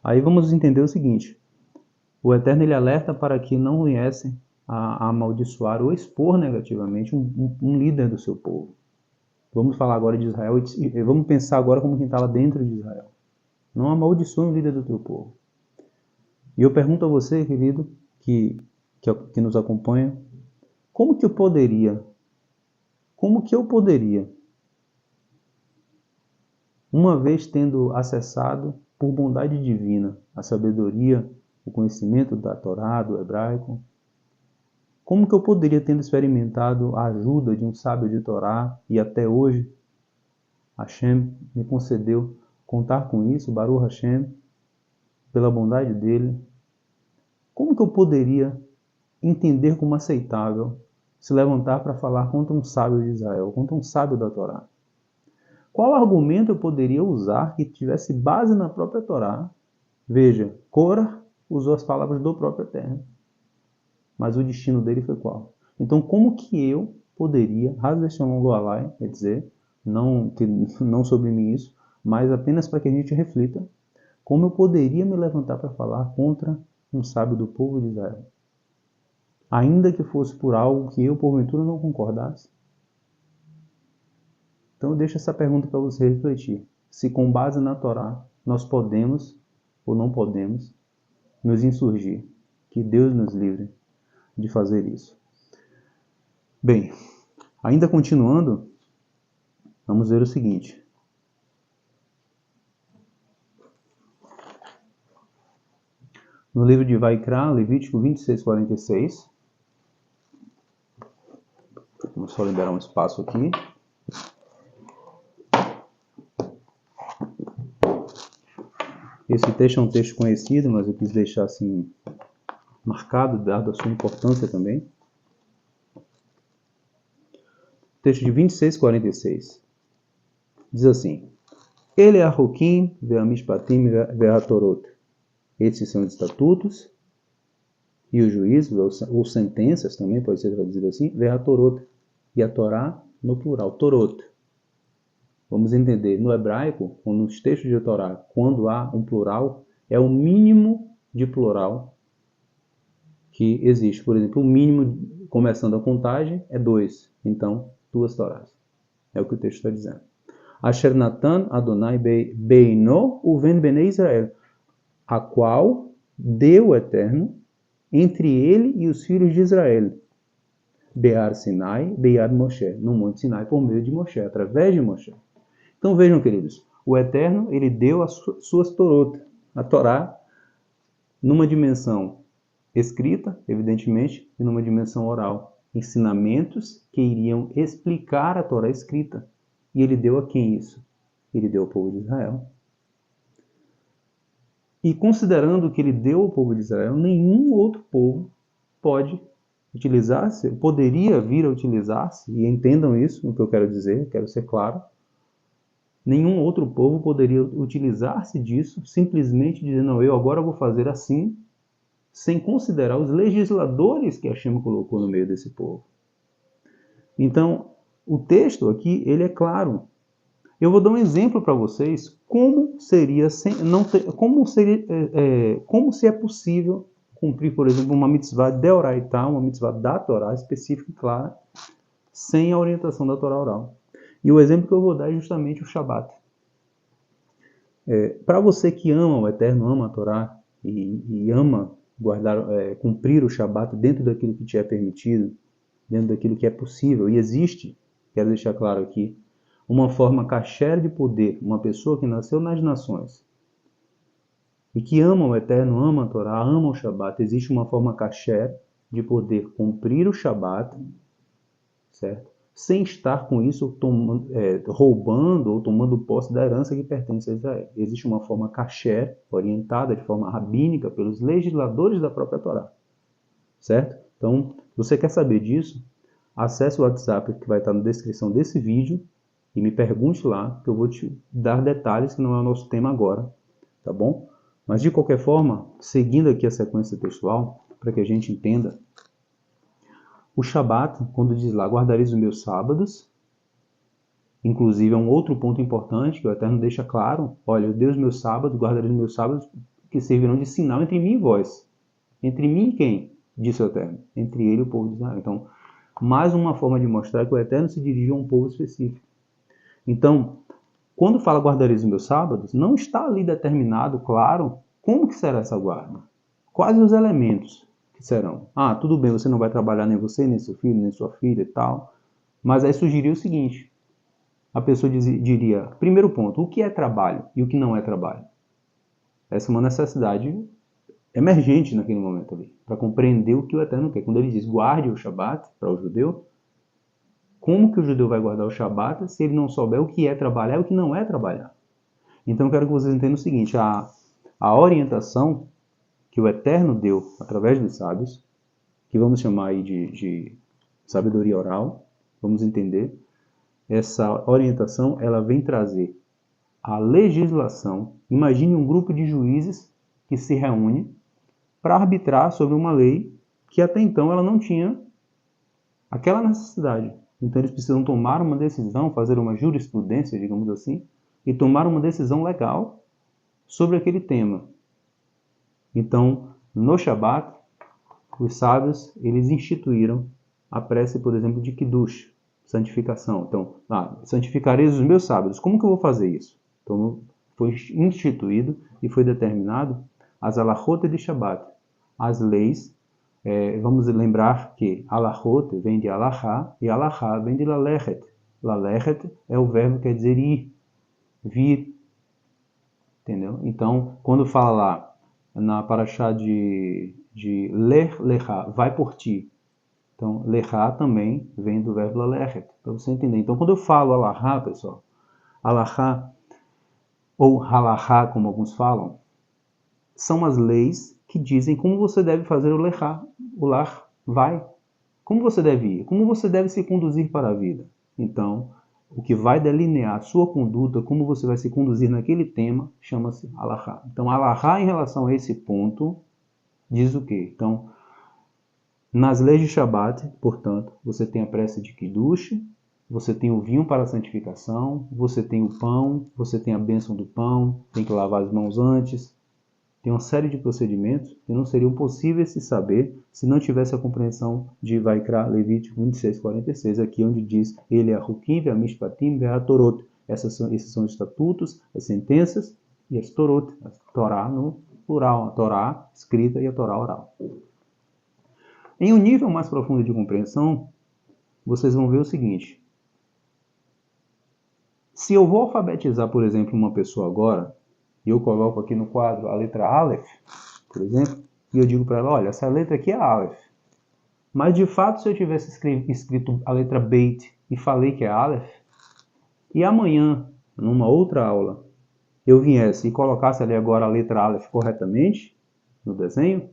Aí vamos entender o seguinte: o Eterno ele alerta para que não viessem a amaldiçoar ou expor negativamente um líder do seu povo. Vamos falar agora de Israel e vamos pensar agora como quem estava dentro de Israel. Não amaldiçoe o líder do teu povo. E eu pergunto a você, querido, que nos acompanha, como que eu poderia, uma vez tendo acessado por bondade divina a sabedoria, o conhecimento da Torá, do hebraico, como que eu poderia, tendo experimentado a ajuda de um sábio de Torá, e até hoje Hashem me concedeu contar com isso, Baruch Hashem, pela bondade dele, como que eu poderia entender como aceitável se levantar para falar contra um sábio de Israel, contra um sábio da Torá? Qual argumento eu poderia usar que tivesse base na própria Torá? Veja, Korah usou as palavras do próprio Eterno, mas o destino dele foi qual? Então, como que eu poderia, quer dizer, não sobre mim isso, mas apenas para que a gente reflita, como eu poderia me levantar para falar contra um sábio do povo de Israel? Ainda que fosse por algo que eu, porventura, não concordasse. Então eu deixo essa pergunta para você refletir. Se com base na Torá nós podemos ou não podemos nos insurgir. Que Deus nos livre de fazer isso. Bem, ainda continuando, vamos ver o seguinte. No livro de Vaikra, Levítico 26:46. Vamos só liberar um espaço aqui. Esse texto é um texto conhecido, mas eu quis deixar assim marcado, dado a sua importância também. Texto de 26:46. Diz assim: Ele achokim ve'amishpatim ve'atorot. Esses são os estatutos e os juízos, ou sentenças também, pode ser traduzido assim, ve'atorot. E a Torá no plural, torot. Vamos entender, no hebraico, ou nos textos de Torá, quando há um plural, é o mínimo de plural que existe. Por exemplo, o mínimo, começando a contagem, é 2. Então, 2 Torás. É o que o texto está dizendo. Asher Natan Adonai Beino Uven Bnei Israel, a qual deu o Eterno entre ele e os filhos de Israel. Be'ar Sinai, Be'ar Moshe, no Monte Sinai, por meio de Moshe, através de Moshe. Então vejam, queridos, o Eterno, ele deu as suas Torot, a Torá, numa dimensão escrita, evidentemente, e numa dimensão oral. Ensinamentos que iriam explicar a Torá escrita. E ele deu a quem isso? Ele deu ao povo de Israel. E considerando que ele deu ao povo de Israel, nenhum outro povo pode utilizar-se, poderia vir a utilizar-se, e entendam isso, no que eu quero dizer, quero ser claro, nenhum outro povo poderia utilizar-se disso, simplesmente dizendo, não, eu agora vou fazer assim, sem considerar os legisladores que Hashem colocou no meio desse povo. Então, o texto aqui, ele é claro. Eu vou dar um exemplo para vocês como como se é possível cumprir, por exemplo, uma mitzvah deoraitá, uma mitzvah da Torá específica e clara, sem a orientação da Torá oral. E o exemplo que eu vou dar é justamente o Shabat. Para você que ama o Eterno, ama a Torá e ama cumprir o Shabat dentro daquilo que te é permitido, dentro daquilo que é possível e existe, quero deixar claro aqui, uma forma kasher de poder, uma pessoa que nasceu nas nações e que ama o Eterno, ama a Torá, ama o Shabat, existe uma forma kasher de poder cumprir o Shabat, certo? Sem estar com isso roubando ou tomando posse da herança que pertence a Israel. Existe uma forma kasher, orientada de forma rabínica pelos legisladores da própria Torá, certo? Então, se você quer saber disso, acesse o WhatsApp que vai estar na descrição desse vídeo e me pergunte lá, que eu vou te dar detalhes que não é o nosso tema agora, tá bom? Mas de qualquer forma, seguindo aqui a sequência textual, para que a gente entenda, o Shabat, quando diz lá, guardareis os meus sábados, inclusive é um outro ponto importante que o Eterno deixa claro, olha, eu dei os meus sábados, guardareis os meus sábados, que servirão de sinal entre mim e vós. Entre mim e quem? Disse o Eterno. Entre ele e o povo de Israel. Então, mais uma forma de mostrar que o Eterno se dirigiu a um povo específico. Então, quando fala guardareis os meus sábados, não está ali determinado, claro, como que será essa guarda. Quais os elementos que serão? Ah, tudo bem, você não vai trabalhar nem você, nem seu filho, nem sua filha e tal. Mas aí sugeriu o seguinte, a pessoa diria, primeiro ponto, o que é trabalho e o que não é trabalho? Essa é uma necessidade emergente naquele momento ali, para compreender o que o Eterno quer. Quando ele diz guarde o Shabat para o judeu, como que o judeu vai guardar o Shabat se ele não souber o que é trabalhar e o que não é trabalhar? Então eu quero que vocês entendam o seguinte, a orientação que o Eterno deu através dos sábios, que vamos chamar aí de sabedoria oral, vamos entender, essa orientação ela vem trazer a legislação. Imagine um grupo de juízes que se reúne para arbitrar sobre uma lei que até então ela não tinha aquela necessidade. Então eles precisam tomar uma decisão, fazer uma jurisprudência, digamos assim, e tomar uma decisão legal sobre aquele tema. Então, no Shabat, os sábios, eles instituíram a prece, por exemplo, de Kiddush, santificação. Então, santificareis os meus sábados. Como que eu vou fazer isso? Então, foi instituído e foi determinado as alachot de Shabat, as leis. Vamos lembrar que alachot vem de alachá e alachá vem de lalechet. Lalechet é o verbo que quer dizer ir, vir. Entendeu? Então, quando fala lá, na paraxá de Lech Lechá, vai por ti. Então, Lechá também vem do verbo Lalechet, para você entender. Então, quando eu falo Alahá, pessoal, Alahá, ou Halahá, como alguns falam, são as leis que dizem como você deve fazer o Lechá, o Lach, vai. Como você deve ir, como você deve se conduzir para a vida. Então, o que vai delinear a sua conduta, como você vai se conduzir naquele tema, chama-se Alahá. Então, Alahá em relação a esse ponto, diz o quê? Então, nas leis de Shabat, portanto, você tem a prece de Kiddush, você tem o vinho para a santificação, você tem o pão, você tem a bênção do pão, tem que lavar as mãos antes. Tem uma série de procedimentos que não seriam possíveis se saber se não tivesse a compreensão de Vaikra, Levítico 26:46, aqui onde diz ele é Hukim, Mishpatim, Torot. Esses são os estatutos, as sentenças e as Torot, a Torá no plural, a Torá escrita e a Torá oral. Em um nível mais profundo de compreensão, vocês vão ver o seguinte. Se eu vou alfabetizar, por exemplo, uma pessoa agora, e eu coloco aqui no quadro a letra Aleph, por exemplo, e eu digo para ela, olha, essa letra aqui é Aleph. Mas, de fato, se eu tivesse escrito a letra Beit e falei que é Aleph, e amanhã, numa outra aula, eu viesse e colocasse ali agora a letra Aleph corretamente, no desenho,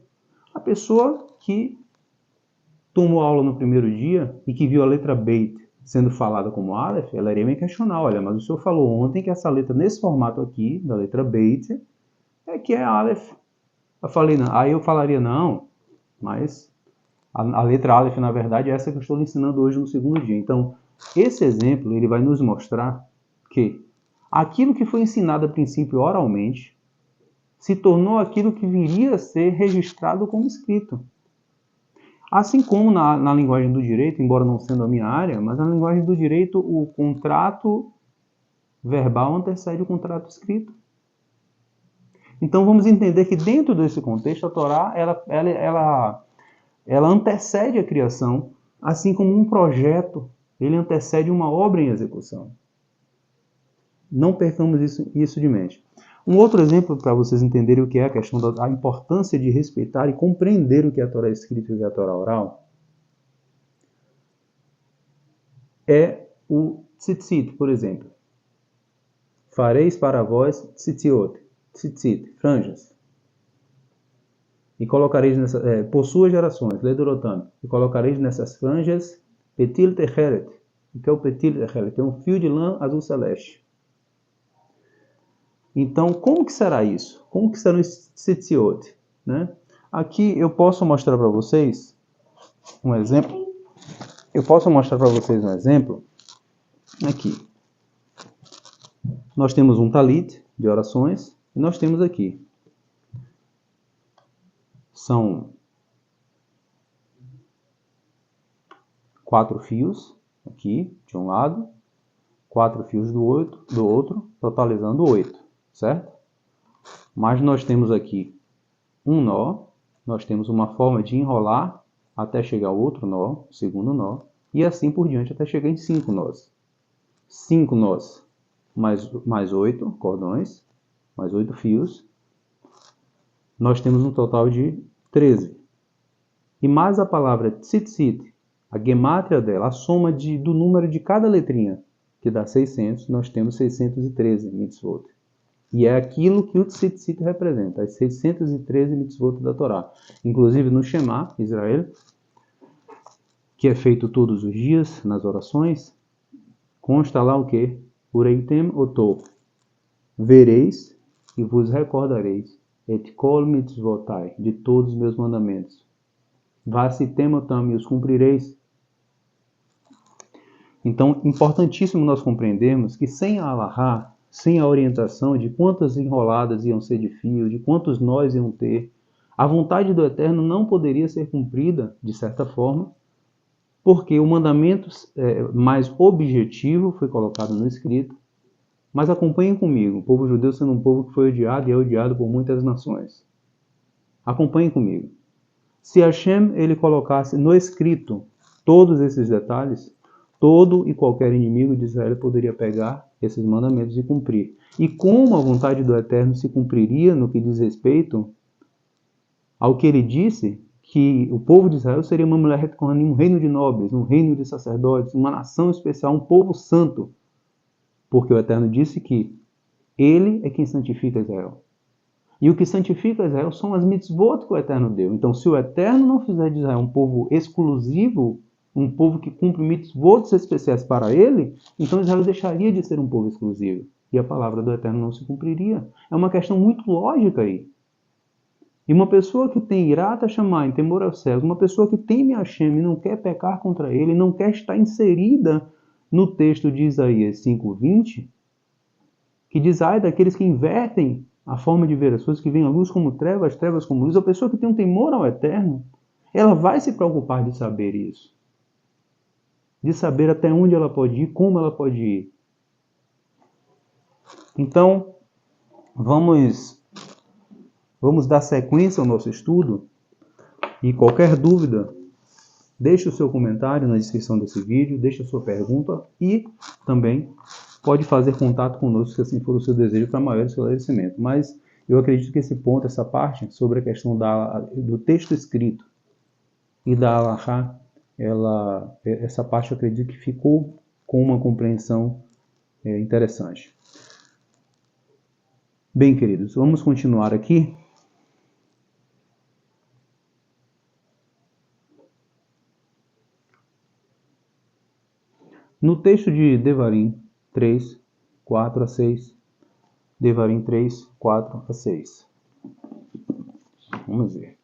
a pessoa que tomou aula no primeiro dia e que viu a letra Beit sendo falada como Aleph, ela iria me questionar, olha, mas o senhor falou ontem que essa letra, nesse formato aqui, da letra Beit, é que é Aleph. Eu falei, não. Aí eu falaria, não, mas a letra Aleph, na verdade, é essa que eu estou lhe ensinando hoje no segundo dia. Então, esse exemplo, ele vai nos mostrar que aquilo que foi ensinado a princípio oralmente se tornou aquilo que viria a ser registrado como escrito. Assim como na linguagem do direito, embora não sendo a minha área, mas na linguagem do direito, o contrato verbal antecede o contrato escrito. Então vamos entender que dentro desse contexto, a Torá ela antecede a criação, assim como um projeto, ele antecede uma obra em execução. Não percamos isso de mente. Um outro exemplo para vocês entenderem o que é a questão da importância de respeitar e compreender o que é a Torá escrita e o que é a Torá oral é o tzitzit, por exemplo. Fareis para vós tzitziot, tzitzit, franjas. E colocareis por suas gerações, Ledorotam, e colocareis nessas franjas petil techeret. O que é o petil techeret? É um fio de lã azul celeste. Então, como que será isso? Como que serão esses tzitziot? Né? Aqui eu posso mostrar para vocês um exemplo. Aqui. Nós temos um talit de orações e nós temos aqui. São 4 fios aqui de um lado, 4 fios do outro, totalizando 8, certo? Mas nós temos aqui um nó, nós temos uma forma de enrolar até chegar ao outro nó, segundo nó, e assim por diante até chegar em 5 nós. 5 nós mais 8 cordões, mais 8 fios, nós temos um total de 13. E mais a palavra tzitzit, a gemátria dela, a soma do número de cada letrinha, que dá 600, nós temos 613 mitzvot. E é aquilo que o tzitzit representa, as 613 mitzvot da Torá. Inclusive no Shema, Israel, que é feito todos os dias nas orações, consta lá o quê? Ureitem oto, vereis e vos recordareis, et kol mitzvotai, de todos os meus mandamentos. Vasitem otam, e os cumprireis. Então, importantíssimo nós compreendermos que sem a Alahá, sem a orientação de quantas enroladas iam ser de fio, de quantos nós iam ter, a vontade do Eterno não poderia ser cumprida, de certa forma, porque o mandamento mais objetivo foi colocado no escrito. Mas acompanhem comigo, o povo judeu sendo um povo que foi odiado e é odiado por muitas nações. Acompanhem comigo. Se Hashem ele colocasse no escrito todos esses detalhes, todo e qualquer inimigo de Israel poderia pegar esses mandamentos e cumprir. E como a vontade do Eterno se cumpriria no que diz respeito ao que ele disse que o povo de Israel seria uma mulher Kohanim, um reino de nobres, um reino de sacerdotes, uma nação especial, um povo santo. Porque o Eterno disse que ele é quem santifica Israel. E o que santifica Israel são as mitzvot que o Eterno deu. Então, se o Eterno não fizer de Israel um povo exclusivo, um povo que cumpre mitzvot especiais para ele, então Israel deixaria de ser um povo exclusivo. E a palavra do Eterno não se cumpriria. É uma questão muito lógica aí. E uma pessoa que tem irata chamar em temor aos céus, uma pessoa que teme a Hashem e não quer pecar contra ele, não quer estar inserida no texto de Isaías 5:20, que diz, ai daqueles que invertem a forma de ver as coisas, que veem a luz como trevas, trevas como luz. A pessoa que tem um temor ao Eterno, ela vai se preocupar de saber isso. De saber até onde ela pode ir, como ela pode ir. Então, vamos dar sequência ao nosso estudo. E qualquer dúvida, deixe o seu comentário na descrição desse vídeo, deixe a sua pergunta e também pode fazer contato conosco se assim for o seu desejo para maior esclarecimento. Mas eu acredito que esse ponto, essa parte sobre a questão do texto escrito e da Halachá, essa parte eu acredito que ficou com uma compreensão interessante. Bem, queridos, vamos continuar aqui. No texto de Devarim 3, 4 a 6. Devarim 3, 4 a 6. Vamos ver.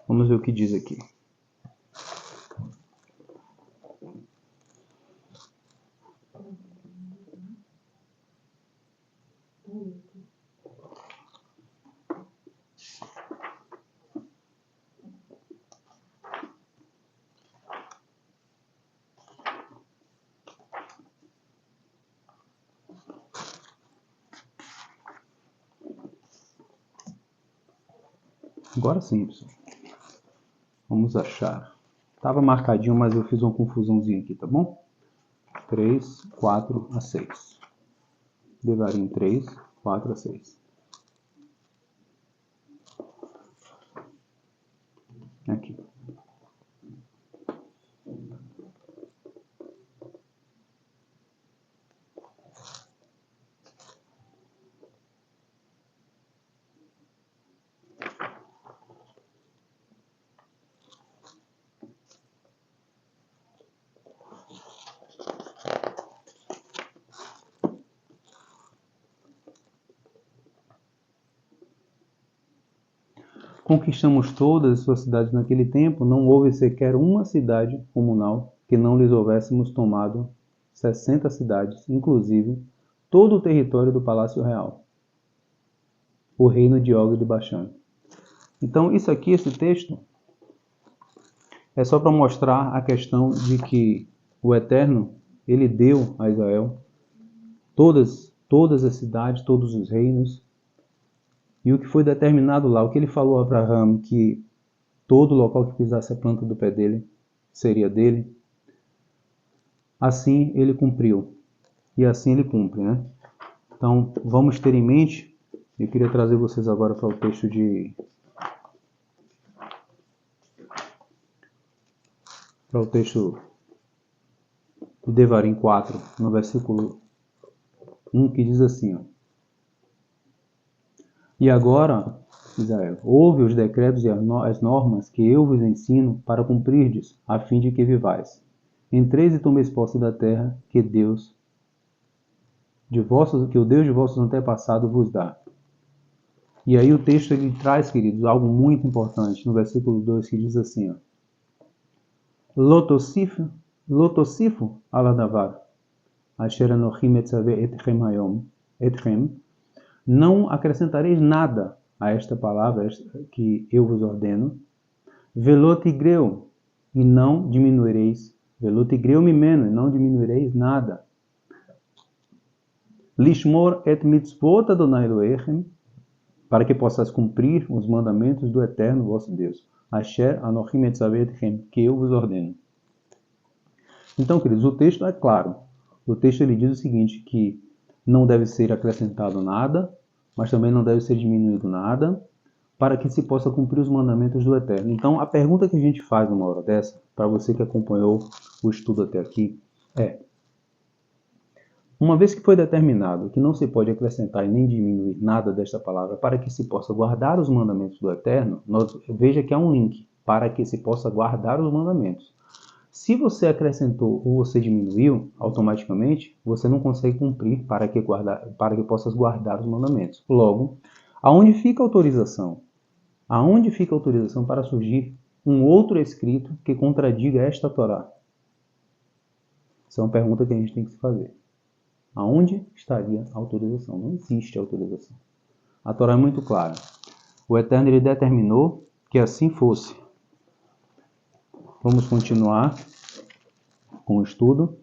Vamos ver o que diz aqui. Agora sim, pessoal. Vamos achar. Estava marcadinho, mas eu fiz uma confusãozinha aqui, tá bom? 3, 4 a 6. Devarim 3, 4 a 6. Aqui. Conquistamos todas as suas cidades naquele tempo, não houve sequer uma cidade comunal que não lhes houvéssemos tomado 60 cidades, inclusive todo o território do Palácio Real, o reino de Og de Bashan. Então, isso aqui, esse texto, é só para mostrar a questão de que o Eterno, ele deu a Israel todas as cidades, todos os reinos, e o que foi determinado lá, o que ele falou a Abraão, que todo local que pisasse a planta do pé dele seria dele, assim ele cumpriu. E assim ele cumpre, né? Então, vamos ter em mente, eu queria trazer vocês agora para o texto de Devarim 4, no versículo 1, que diz assim, ó. E agora, Israel, ouve os decretos e as normas que eu vos ensino para cumprirdes, a fim de que vivais. Entreis e tomeis posse da terra que o Deus de vossos antepassados vos dá. E aí o texto ele traz, queridos, algo muito importante no versículo 2 que diz assim, ó. Lotosifu aladavar, asher anochim etzaveh etchem hayom, etchem, não acrescentareis nada a esta palavra que eu vos ordeno, velotigreu, e não diminuireis, velotigreu mimeno, e não diminuireis nada. Lishmor et mitzvot Adonai Elohechem, para que possas cumprir os mandamentos do Eterno vosso Deus. Asher anochim etzaveh etchem, que eu vos ordeno. Então, queridos, o texto é claro. O texto ele diz o seguinte, que não deve ser acrescentado nada, mas também não deve ser diminuído nada, para que se possa cumprir os mandamentos do Eterno. Então, a pergunta que a gente faz numa hora dessa, para você que acompanhou o estudo até aqui, é: uma vez que foi determinado que não se pode acrescentar e nem diminuir nada desta palavra para que se possa guardar os mandamentos do Eterno, veja que há um link, para que se possa guardar os mandamentos. Se você acrescentou ou você diminuiu, automaticamente você não consegue cumprir para que possas guardar os mandamentos. Logo, aonde fica a autorização? Aonde fica a autorização para surgir um outro escrito que contradiga esta Torá? Essa é uma pergunta que a gente tem que se fazer. Aonde estaria a autorização? Não existe autorização. A Torá é muito clara. O Eterno ele determinou que assim fosse. Vamos continuar com o estudo.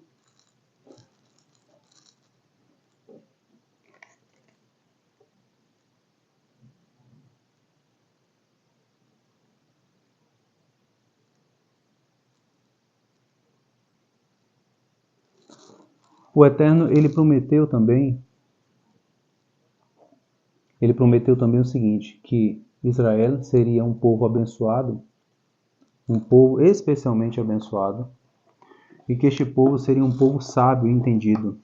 O Eterno ele prometeu também o seguinte, que Israel seria um povo abençoado, um povo especialmente abençoado, e que este povo seria um povo sábio e entendido.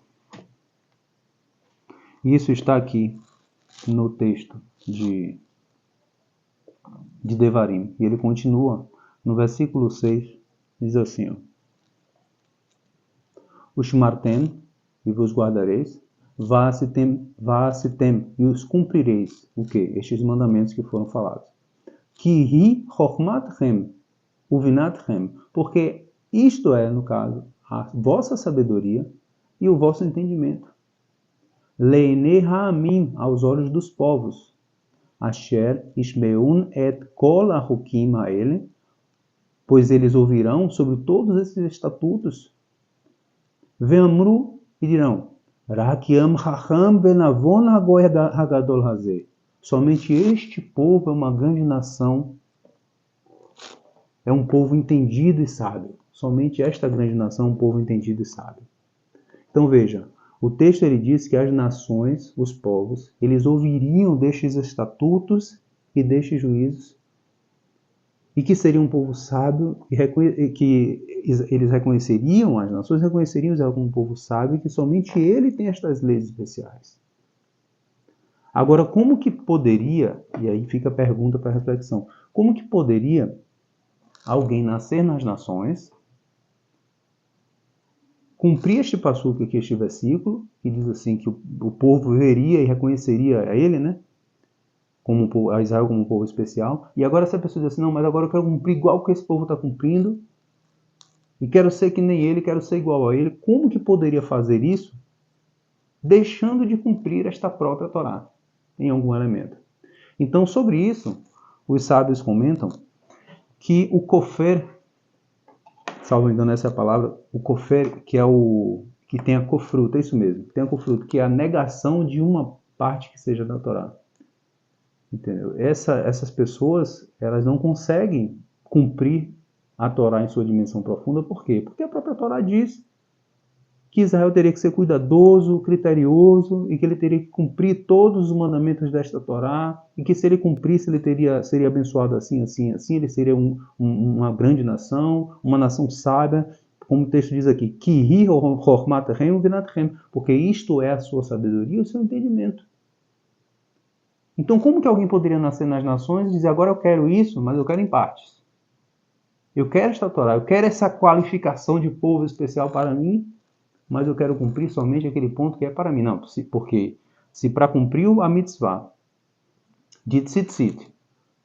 Isso está aqui no texto de Devarim. E ele continua no versículo 6, diz assim, ó: Ushmartem, e vos guardareis, Vasitem, e os cumprireis. O que? Estes mandamentos que foram falados. Ki chochmatchem uvinatchem, porque isto é, no caso, a vossa sabedoria e o vosso entendimento. Leine ha'amim, aos olhos dos povos. Asher ishmeun et kol achukim ha'ele, pois eles ouvirão sobre todos esses estatutos. Ve'amru, e dirão, Rak yam hacham benavon hagoy hagadol hazeh. Somente este povo é uma grande nação, é um povo entendido e sábio. Somente esta grande nação é um povo entendido e sábio. Então veja, o texto ele diz que as nações, os povos, eles ouviriam destes estatutos e destes juízos, e que seria um povo sábio, e que eles reconheceriam, as nações reconheceriam Israel como um povo sábio, e que somente ele tem estas leis especiais. Agora, como que poderia, e aí fica a pergunta para reflexão, como que poderia alguém nascer nas nações, cumprir este passuco aqui, este versículo, que diz assim que o povo veria e reconheceria a ele, né? Como a Israel como um povo especial. E agora essa pessoa diz assim, não, mas agora eu quero cumprir igual que esse povo está cumprindo, e quero ser que nem ele, quero ser igual a ele. Como que poderia fazer isso deixando de cumprir esta própria Torá em algum elemento? Então, sobre isso, os sábios comentam que o kofer, salvo engano essa é a palavra, o kofer, que é o que tem a cofruta, é isso mesmo, tem a cofruta, que é a negação de uma parte que seja da Torá. Entendeu? Essas pessoas, elas não conseguem cumprir a Torá em sua dimensão profunda. Por quê? Porque a própria Torá diz que Israel teria que ser cuidadoso, criterioso, e que ele teria que cumprir todos os mandamentos desta Torá, e que se ele cumprisse, ele seria abençoado assim, assim, assim, ele seria uma grande nação, uma nação sábia, como o texto diz aqui, porque isto é a sua sabedoria e o seu entendimento. Então, como que alguém poderia nascer nas nações e dizer, agora eu quero isso, mas eu quero em partes? Eu quero esta Torá, eu quero essa qualificação de povo especial para mim, mas eu quero cumprir somente aquele ponto que é para mim. Não, porque se para cumprir a mitzvah de tzitzit,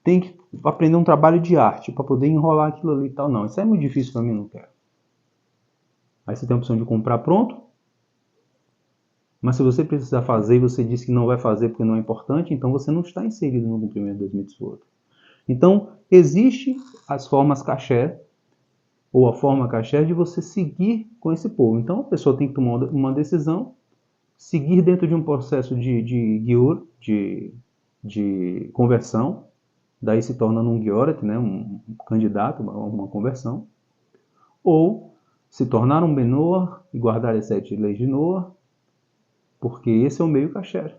tem que aprender um trabalho de arte para poder enrolar aquilo ali e tal. Não, isso é muito difícil para mim, não quero. Aí você tem a opção de comprar pronto, mas se você precisar fazer e você diz que não vai fazer porque não é importante, então você não está inserido no cumprimento das mitzvot. Então, existe as formas kasher, ou a forma kasher de você seguir com esse povo. Então, a pessoa tem que tomar uma decisão, seguir dentro de um processo de giur, de conversão, daí se torna um gioret, né, um candidato, uma conversão, ou se tornar um Benoah e guardar as 7 leis de Noah, porque esse é o meio kasher.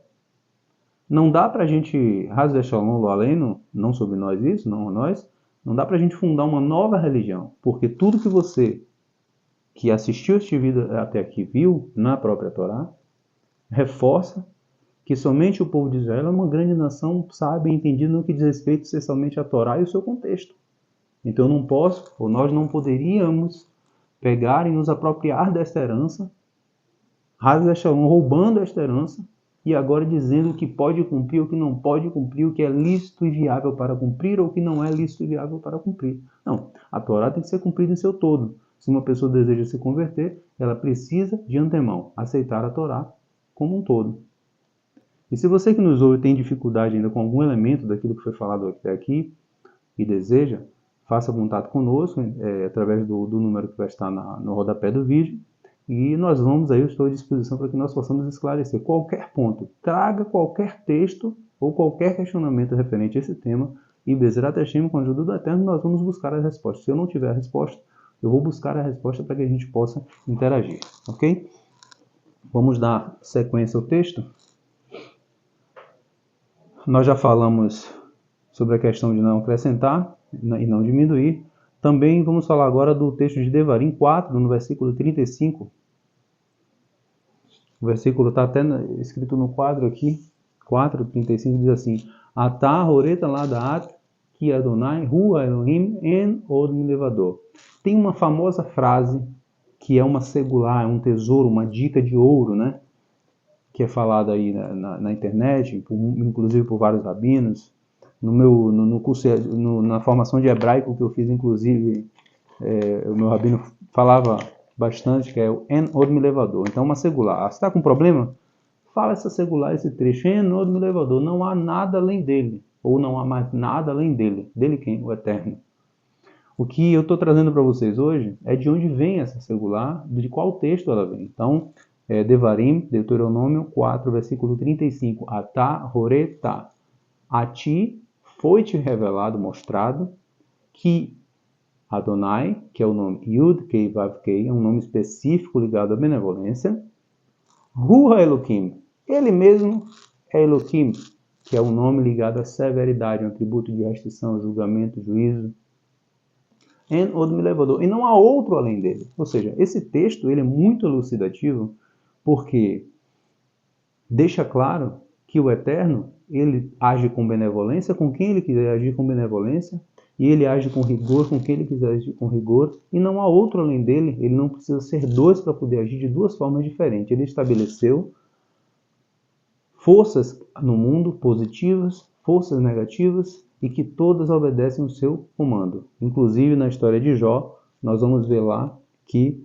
Não dá para a gente, Haz Shalom lo aleno, não sobre nós isso, não nós, não dá para a gente fundar uma nova religião, porque tudo que você que assistiu este vídeo até aqui viu na própria Torá, reforça que somente o povo de Israel é uma grande nação, sabe e entendido no que diz respeito ser somente a Torá e o seu contexto. Então eu não posso, ou nós não poderíamos pegar e nos apropriar desta herança, Haz Shalom roubando esta herança, e agora dizendo o que pode cumprir, o que não pode cumprir, o que é lícito e viável para cumprir, ou o que não é lícito e viável para cumprir. Não, a Torá tem que ser cumprida em seu todo. Se uma pessoa deseja se converter, ela precisa, de antemão, aceitar a Torá como um todo. E se você que nos ouve tem dificuldade ainda com algum elemento daquilo que foi falado até aqui e deseja, faça contato conosco através do número que vai estar no rodapé do vídeo. E nós vamos aí, eu estou à disposição para que nós possamos esclarecer qualquer ponto. Traga qualquer texto ou qualquer questionamento referente a esse tema. E Bezerra Hashem, com a ajuda do Eterno, nós vamos buscar a resposta. Se eu não tiver a resposta, eu vou buscar a resposta para que a gente possa interagir. Ok? Vamos dar sequência ao texto. Nós já falamos sobre a questão de não acrescentar e não diminuir. Também vamos falar agora do texto de Devarim 4, no versículo 35. O versículo está até escrito no quadro aqui, 4:35, diz assim: Atah horeta ladaat ki Adonai hu Elohim en od milevador. Tem uma famosa frase que é uma segular, um tesouro, uma dica de ouro, né? Que é falada aí na internet, inclusive por vários rabinos. No curso, na formação de hebraico que eu fiz, inclusive, o meu rabino falava bastante, que é o En Od Milevador. Então, uma segular. Você está com problema? Fala essa segular, esse trecho. En Od Milevador. Não há nada além dele. Ou não há mais nada além dele. Dele quem? O Eterno. O que eu estou trazendo para vocês hoje é de onde vem essa segular, de qual texto ela vem. Então, Devarim, Deuteronômio 4, versículo 35. Atah horeta. A ti foi-te revelado, mostrado, que Adonai, que é o nome Yud Kei Vav Kei, é um nome específico ligado à benevolência. Hu Elohim, ele mesmo é Elohim, que é um nome ligado à severidade, um atributo de restrição, julgamento, juízo. En Od Milevador, e não há outro além dele. Ou seja, esse texto ele é muito elucidativo, porque deixa claro que o Eterno ele age com benevolência com quem ele quiser agir com benevolência, e ele age com rigor com quem ele quiser agir com rigor, e não há outro além dele. Ele não precisa ser dois para poder agir de duas formas diferentes. Ele estabeleceu forças no mundo positivas, forças negativas, e que todas obedecem o seu comando. Inclusive na história de Jó, nós vamos ver lá que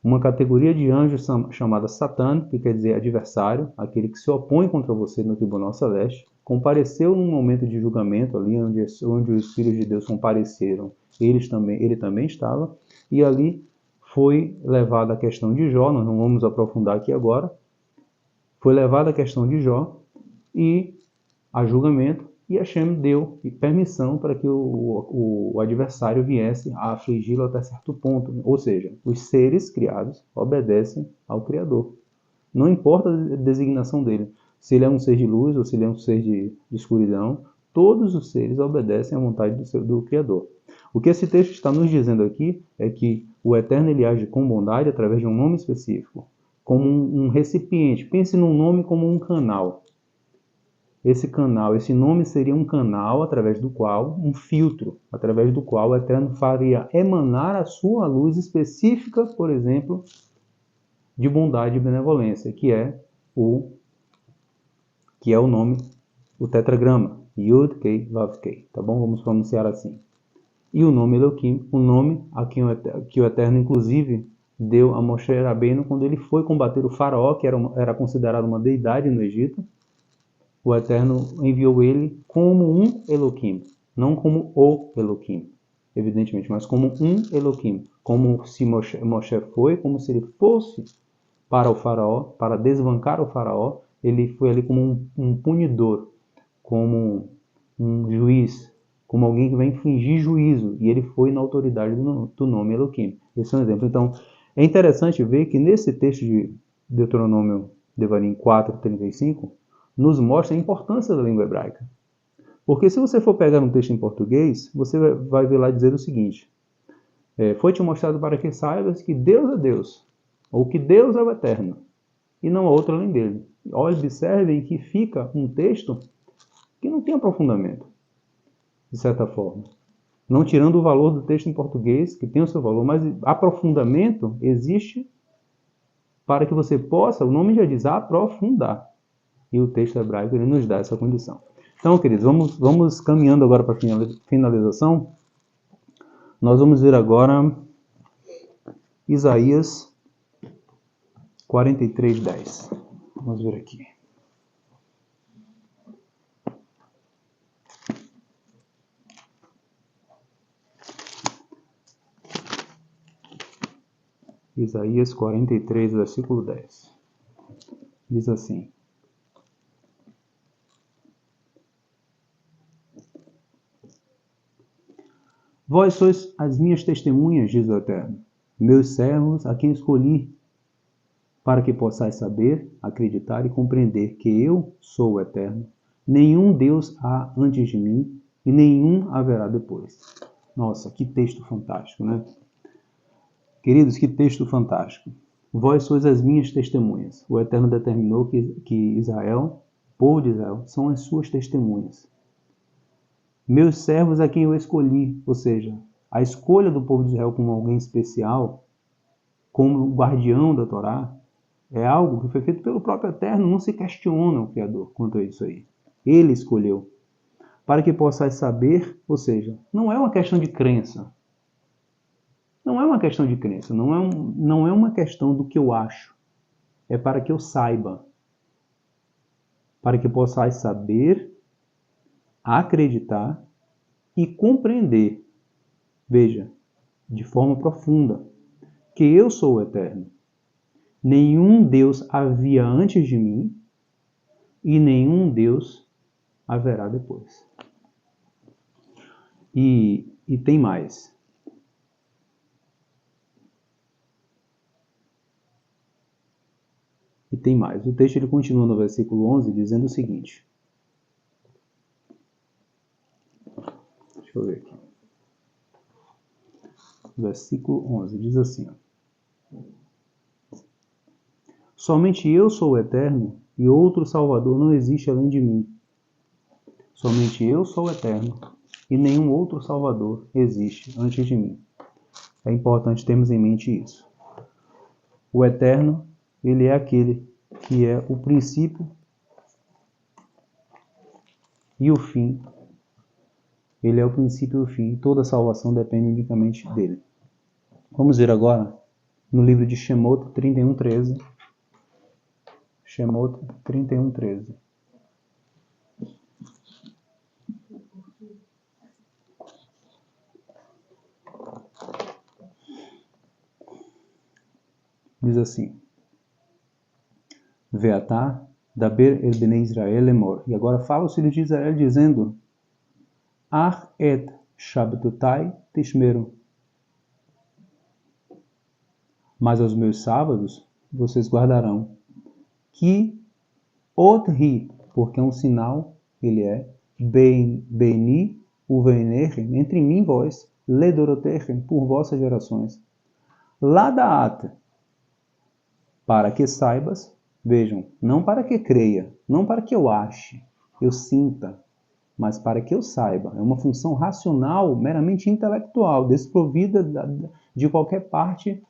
uma categoria de anjos chamada Satã, que quer dizer adversário, aquele que se opõe contra você no Tribunal Celeste, compareceu num momento de julgamento ali onde os filhos de Deus compareceram. Ele também estava, e ali foi levada a questão de Jó, nós não vamos aprofundar aqui agora, foi levada a questão de Jó e a julgamento, e Hashem deu permissão para que o adversário viesse a afligi-lo até certo ponto. Ou seja, os seres criados obedecem ao Criador. Não importa a designação dele. Se ele é um ser de luz ou se ele é um ser de escuridão, todos os seres obedecem à vontade do Criador. O que esse texto está nos dizendo aqui é que o Eterno ele age com bondade através de um nome específico, como um recipiente. Pense num nome como um canal. Esse nome seria um canal através do qual, um filtro, através do qual o Eterno faria emanar a sua luz específica, por exemplo, de bondade e benevolência, que é o nome, o tetragrama, Yud Kei Vav Kei, tá bom? Vamos pronunciar assim. E o nome Elohim, o nome a que o Eterno, inclusive, deu a Moshe Rabbeinu quando ele foi combater o faraó, que era considerado uma deidade no Egito. O Eterno enviou ele como um Elohim, não como o Elohim, evidentemente, mas como um Elohim, como se Moshe foi, como se ele fosse para o faraó, para desbancar o faraó. Ele foi ali como um punidor, como um juiz, como alguém que vai infligir juízo, e ele foi na autoridade do nome Elohim. Esse é um exemplo. Então, É interessante ver que nesse texto de Deuteronômio Devarim 4:35 nos mostra a importância da língua hebraica. Porque se você for pegar um texto em português, você vai ver lá dizer o seguinte: foi-te mostrado para que saibas que Deus é Deus, ou que Deus é o Eterno, e não há outro além dele. Observem que fica um texto que não tem aprofundamento, de certa forma. Não tirando o valor do texto em português, que tem o seu valor, mas aprofundamento existe para que você possa, o nome já diz, aprofundar. E o texto hebraico ele nos dá essa condição. Então, queridos, vamos caminhando agora para a finalização. Nós vamos ver agora Isaías 43:10. Vamos ver aqui. Isaías 43, versículo 10. Diz assim: Vós sois as minhas testemunhas, diz o Eterno, meus servos a quem escolhi, para que possais saber, acreditar e compreender que eu sou o Eterno. Nenhum Deus há antes de mim e nenhum haverá depois. Nossa, que texto fantástico, né? Queridos, que texto fantástico. Vós sois as minhas testemunhas. O Eterno determinou que Israel, o povo de Israel, são as suas testemunhas. Meus servos a quem eu escolhi, ou seja, a escolha do povo de Israel como alguém especial, como guardião da Torá, é algo que foi feito pelo próprio Eterno, não se questiona o Criador quanto a isso aí. Ele escolheu. Para que possais saber, ou seja, não é uma questão de crença. Não é uma questão de crença, não é uma questão do que eu acho. É para que eu saiba. Para que possais saber, acreditar e compreender, veja, de forma profunda, que eu sou o Eterno. Nenhum Deus havia antes de mim e nenhum Deus haverá depois. E tem mais. E tem mais. O texto ele continua no versículo 11 dizendo o seguinte. Deixa eu ver aqui. Versículo 11 diz assim: Somente eu sou o Eterno e outro Salvador não existe além de mim. Somente eu sou o Eterno e nenhum outro Salvador existe antes de mim. É importante termos em mente isso. O Eterno, ele é aquele que é o princípio e o fim. Ele é o princípio e o fim. Toda salvação depende unicamente dele. Vamos ver agora no livro de Shemot 31:13. Shemot 31:13. Diz assim: Veatá, daber el bnei Israel lemor. E agora fala os filhos de Israel dizendo: Ach et shabtutai tishmeru. Mas aos meus sábados vocês guardarão. Que otri, porque é um sinal, ele é beni uvenerem, entre mim e vós, ledoroterem, por vossas gerações. Ladaat, para que saibas, vejam, não para que creia, não para que eu ache, eu sinta, mas para que eu saiba. É uma função racional, meramente intelectual, desprovida de qualquer parte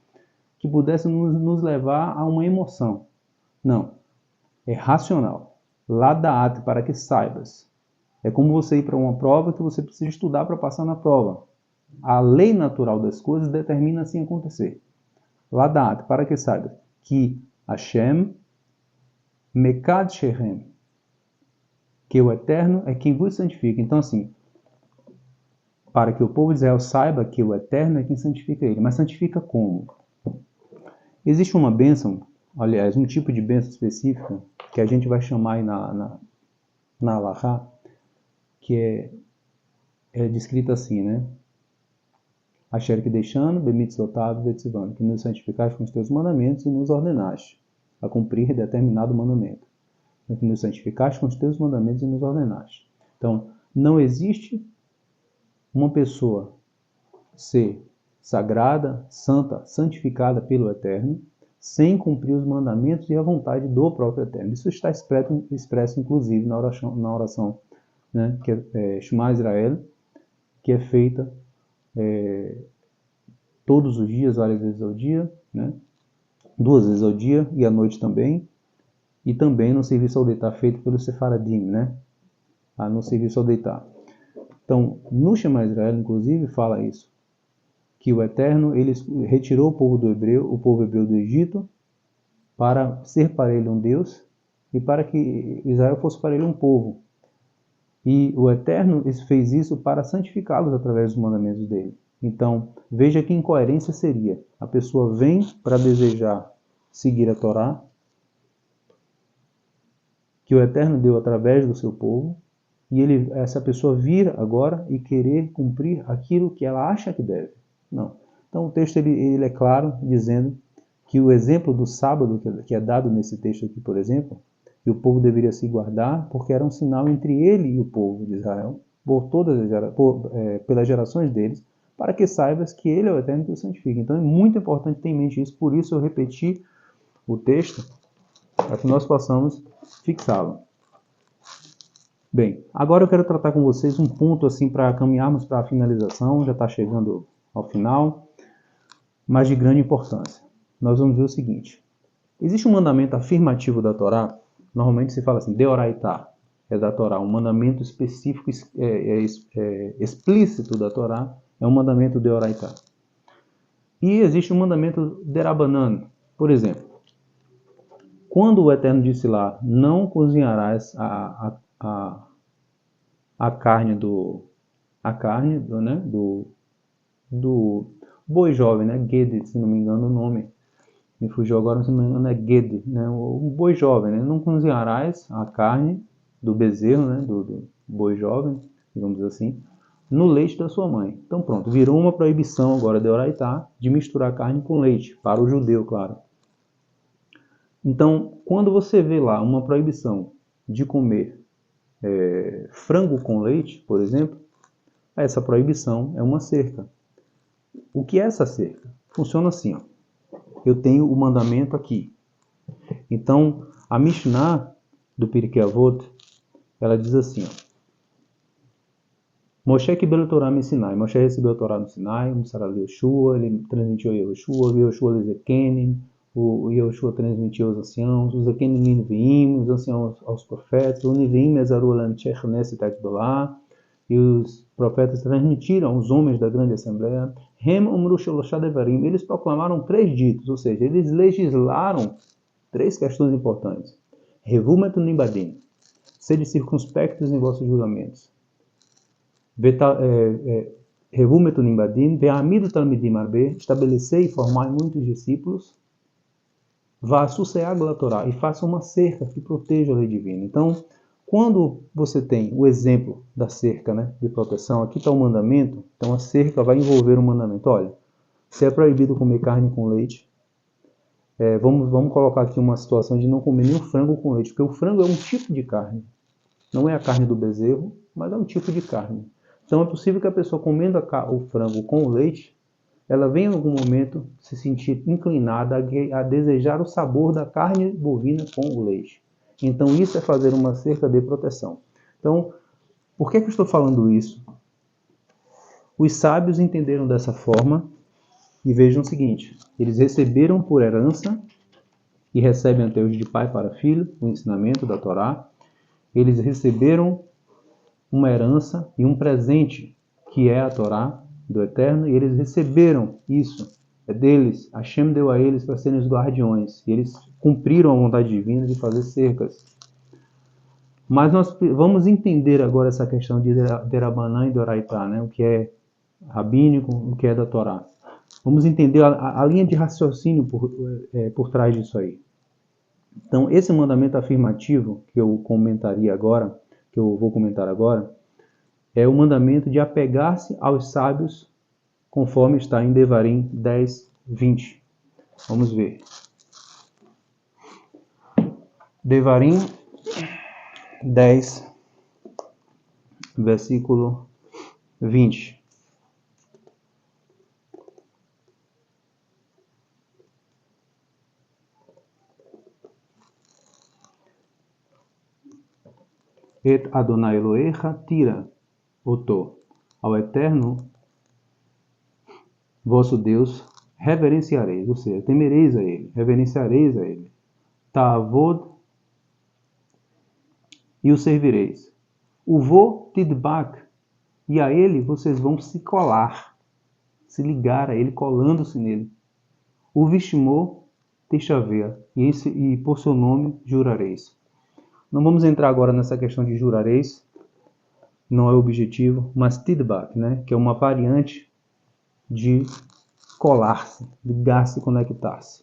que pudesse nos levar a uma emoção. Não, é racional. Ladaat, para que saibas. É como você ir para uma prova que você precisa estudar para passar na prova. A lei natural das coisas determina assim acontecer. Ladaat, para que saibas que Hashem Mekad Shechem, que o Eterno é quem vos santifica. Então, assim, para que o povo de Israel saiba que o Eterno é quem santifica ele. Mas santifica como? Existe uma bênção, aliás, um tipo de bênção específica, que a gente vai chamar aí na Halachá, que é descrita assim, né? Asher que deixando, bemitzvotav vetzivanu, que nos santificaste com os teus mandamentos e nos ordenaste a cumprir determinado mandamento. Que nos santificaste com os teus mandamentos e nos ordenaste. Então, não existe uma pessoa ser sagrada, santa, santificada pelo Eterno, sem cumprir os mandamentos e a vontade do próprio Eterno. Isso está expresso inclusive, na oração né, que é Shema Israel, que é feita todos os dias, várias vezes ao dia, né, 2 vezes ao dia e à noite também, e também no serviço ao deitar feito pelo Sefaradim, né, no serviço ao deitar. Então, no Shema Israel, inclusive, fala isso, que o Eterno ele retirou o povo hebreu do Egito, para ser para ele um Deus e para que Israel fosse para ele um povo. E o Eterno fez isso para santificá-los através dos mandamentos dele. Então, veja que incoerência seria. A pessoa vem para desejar seguir a Torá, que o Eterno deu através do seu povo, e essa pessoa vir agora e querer cumprir aquilo que ela acha que deve. Não. Então o texto ele é claro, dizendo que o exemplo do sábado, que é dado nesse texto aqui, por exemplo, que o povo deveria se guardar, porque era um sinal entre ele e o povo de Israel, pelas gerações deles, para que saibas que ele é o Eterno que o santifica. Então é muito importante ter em mente isso, por isso eu repeti o texto, para que nós possamos fixá-lo. Bem, agora eu quero tratar com vocês um ponto assim para caminharmos para a finalização, já está chegando ao final, mas de grande importância. Nós vamos ver o seguinte: existe um mandamento afirmativo da Torá, normalmente se fala assim, deoraitá, é da Torá, um mandamento específico, explícito da Torá, é um mandamento deoraitá. E existe um mandamento derabanan, por exemplo, quando o Eterno disse lá, não cozinharás a carne do boi jovem, né? Gede, se não me engano o nome. Me fugiu agora, se não me engano é Gede, né? O boi jovem, né? Não cozinharás a carne do bezerro, né? Do boi jovem, digamos assim, no leite da sua mãe. Então pronto, virou uma proibição agora de oraitá de misturar carne com leite, para o judeu, claro. Então, quando você vê lá uma proibição de comer frango com leite, por exemplo, essa proibição é uma cerca. O que é essa cerca? Funciona assim, ó. Eu tenho o mandamento aqui. Então, a Mishnah do Pirkei Avot, ela diz assim, ó. Moshe quebeu a Torá no Sinai. Moshe recebeu a Torá no Sinai, Musar al Yoshua, ele transmitiu a Yoshua, Yoshua a Zekenim, o Yoshua transmitiu aos anciãos, os Zekenim Niviim, os anciãos aos profetas, o Niviim Mezaru Lanchech Neset Agdolá, e os profetas transmitiram aos homens da grande assembleia, Hem Umru Sheloshah Devarim, eles proclamaram 3 ditos, ou seja, eles legislaram 3 questões importantes. Revumet Nimbadim, sede circunspectos em vossos julgamentos. Revumet Nimbadim, Ve'amidu Talmidim Arbe, estabelecei e formai muitos discípulos, vá sussear a Torá, e faça uma cerca que proteja a lei divina. Então, quando você tem o exemplo da cerca, né, de proteção, aqui está o mandamento, então a cerca vai envolver o mandamento. Olha, se é proibido comer carne com leite, vamos colocar aqui uma situação de não comer nenhum frango com leite, porque o frango é um tipo de carne, não é a carne do bezerro, mas é um tipo de carne. Então é possível que a pessoa comendo o frango com o leite, ela venha em algum momento se sentir inclinada a desejar o sabor da carne bovina com o leite. Então isso é fazer uma cerca de proteção. Então, por que eu estou falando isso? Os sábios entenderam dessa forma e vejam o seguinte, eles receberam por herança e recebem até hoje de pai para filho o ensinamento da Torá. Eles receberam uma herança e um presente que é a Torá do Eterno, e eles receberam isso, é deles, Hashem deu a eles para serem os guardiões, e eles cumpriram a vontade divina de fazer cercas. Mas nós vamos entender agora essa questão de Derabanan e Doraitá, né? O que é rabínico, o que é da Torá. Vamos entender a linha de raciocínio por trás disso aí. Então, esse mandamento afirmativo que eu vou comentar agora, é o mandamento de apegar-se aos sábios conforme está em Devarim 10, 20. Vamos ver. Devarim 10, versículo 20. Et Adonai Elohecha tira oto. Ao Eterno, vosso Deus, reverenciareis, ou seja, temereis a Ele, reverenciareis a Ele. Ta'avod, e o servireis. Uvo tidbak, e a Ele vocês vão se colar, se ligar a Ele, colando-se nele. O Vishmo Tishavea, e por seu nome jurareis. Não vamos entrar agora nessa questão de jurareis, não é o objetivo, mas tidbak, né, que é uma variante de colar-se, ligar-se, conectar-se.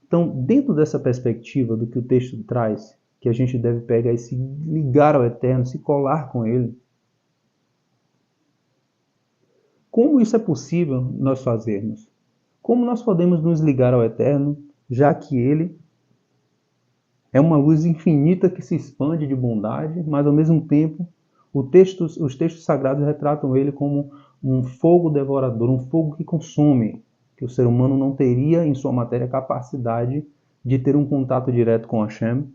Então, dentro dessa perspectiva do que o texto traz, que a gente deve pegar e se ligar ao Eterno, se colar com Ele, como isso é possível nós fazermos? Como nós podemos nos ligar ao Eterno, já que Ele é uma luz infinita que se expande de bondade, mas ao mesmo tempo os textos sagrados retratam Ele como um fogo devorador, um fogo que consome, que o ser humano não teria em sua matéria capacidade de ter um contato direto com Hashem.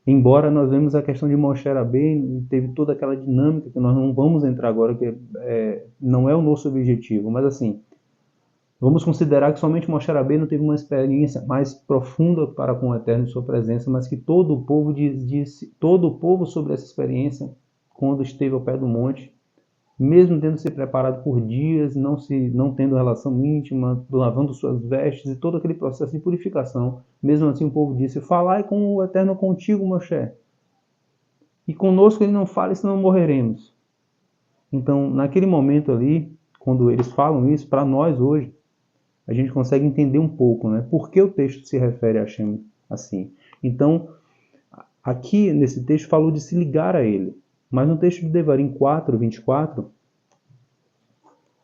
Embora nós vemos a questão de Moshe Rabbeinu, teve toda aquela dinâmica que nós não vamos entrar agora, que não é o nosso objetivo, mas assim, vamos considerar que somente Moshe Rabbeinu teve uma experiência mais profunda para com o Eterno e sua presença, mas que todo o povo disse todo o povo sobre essa experiência quando esteve ao pé do monte, mesmo tendo se preparado por dias, não tendo relação íntima, lavando suas vestes e todo aquele processo de purificação, mesmo assim o povo disse: falai com o Eterno contigo, Moshe, e conosco ele não fale, senão morreremos. Então, naquele momento ali, quando eles falam isso, para nós hoje, a gente consegue entender um pouco, né? Por que o texto se refere a Hashem assim. Então, aqui nesse texto falou de se ligar a ele. Mas no texto de Devarim 4, 24,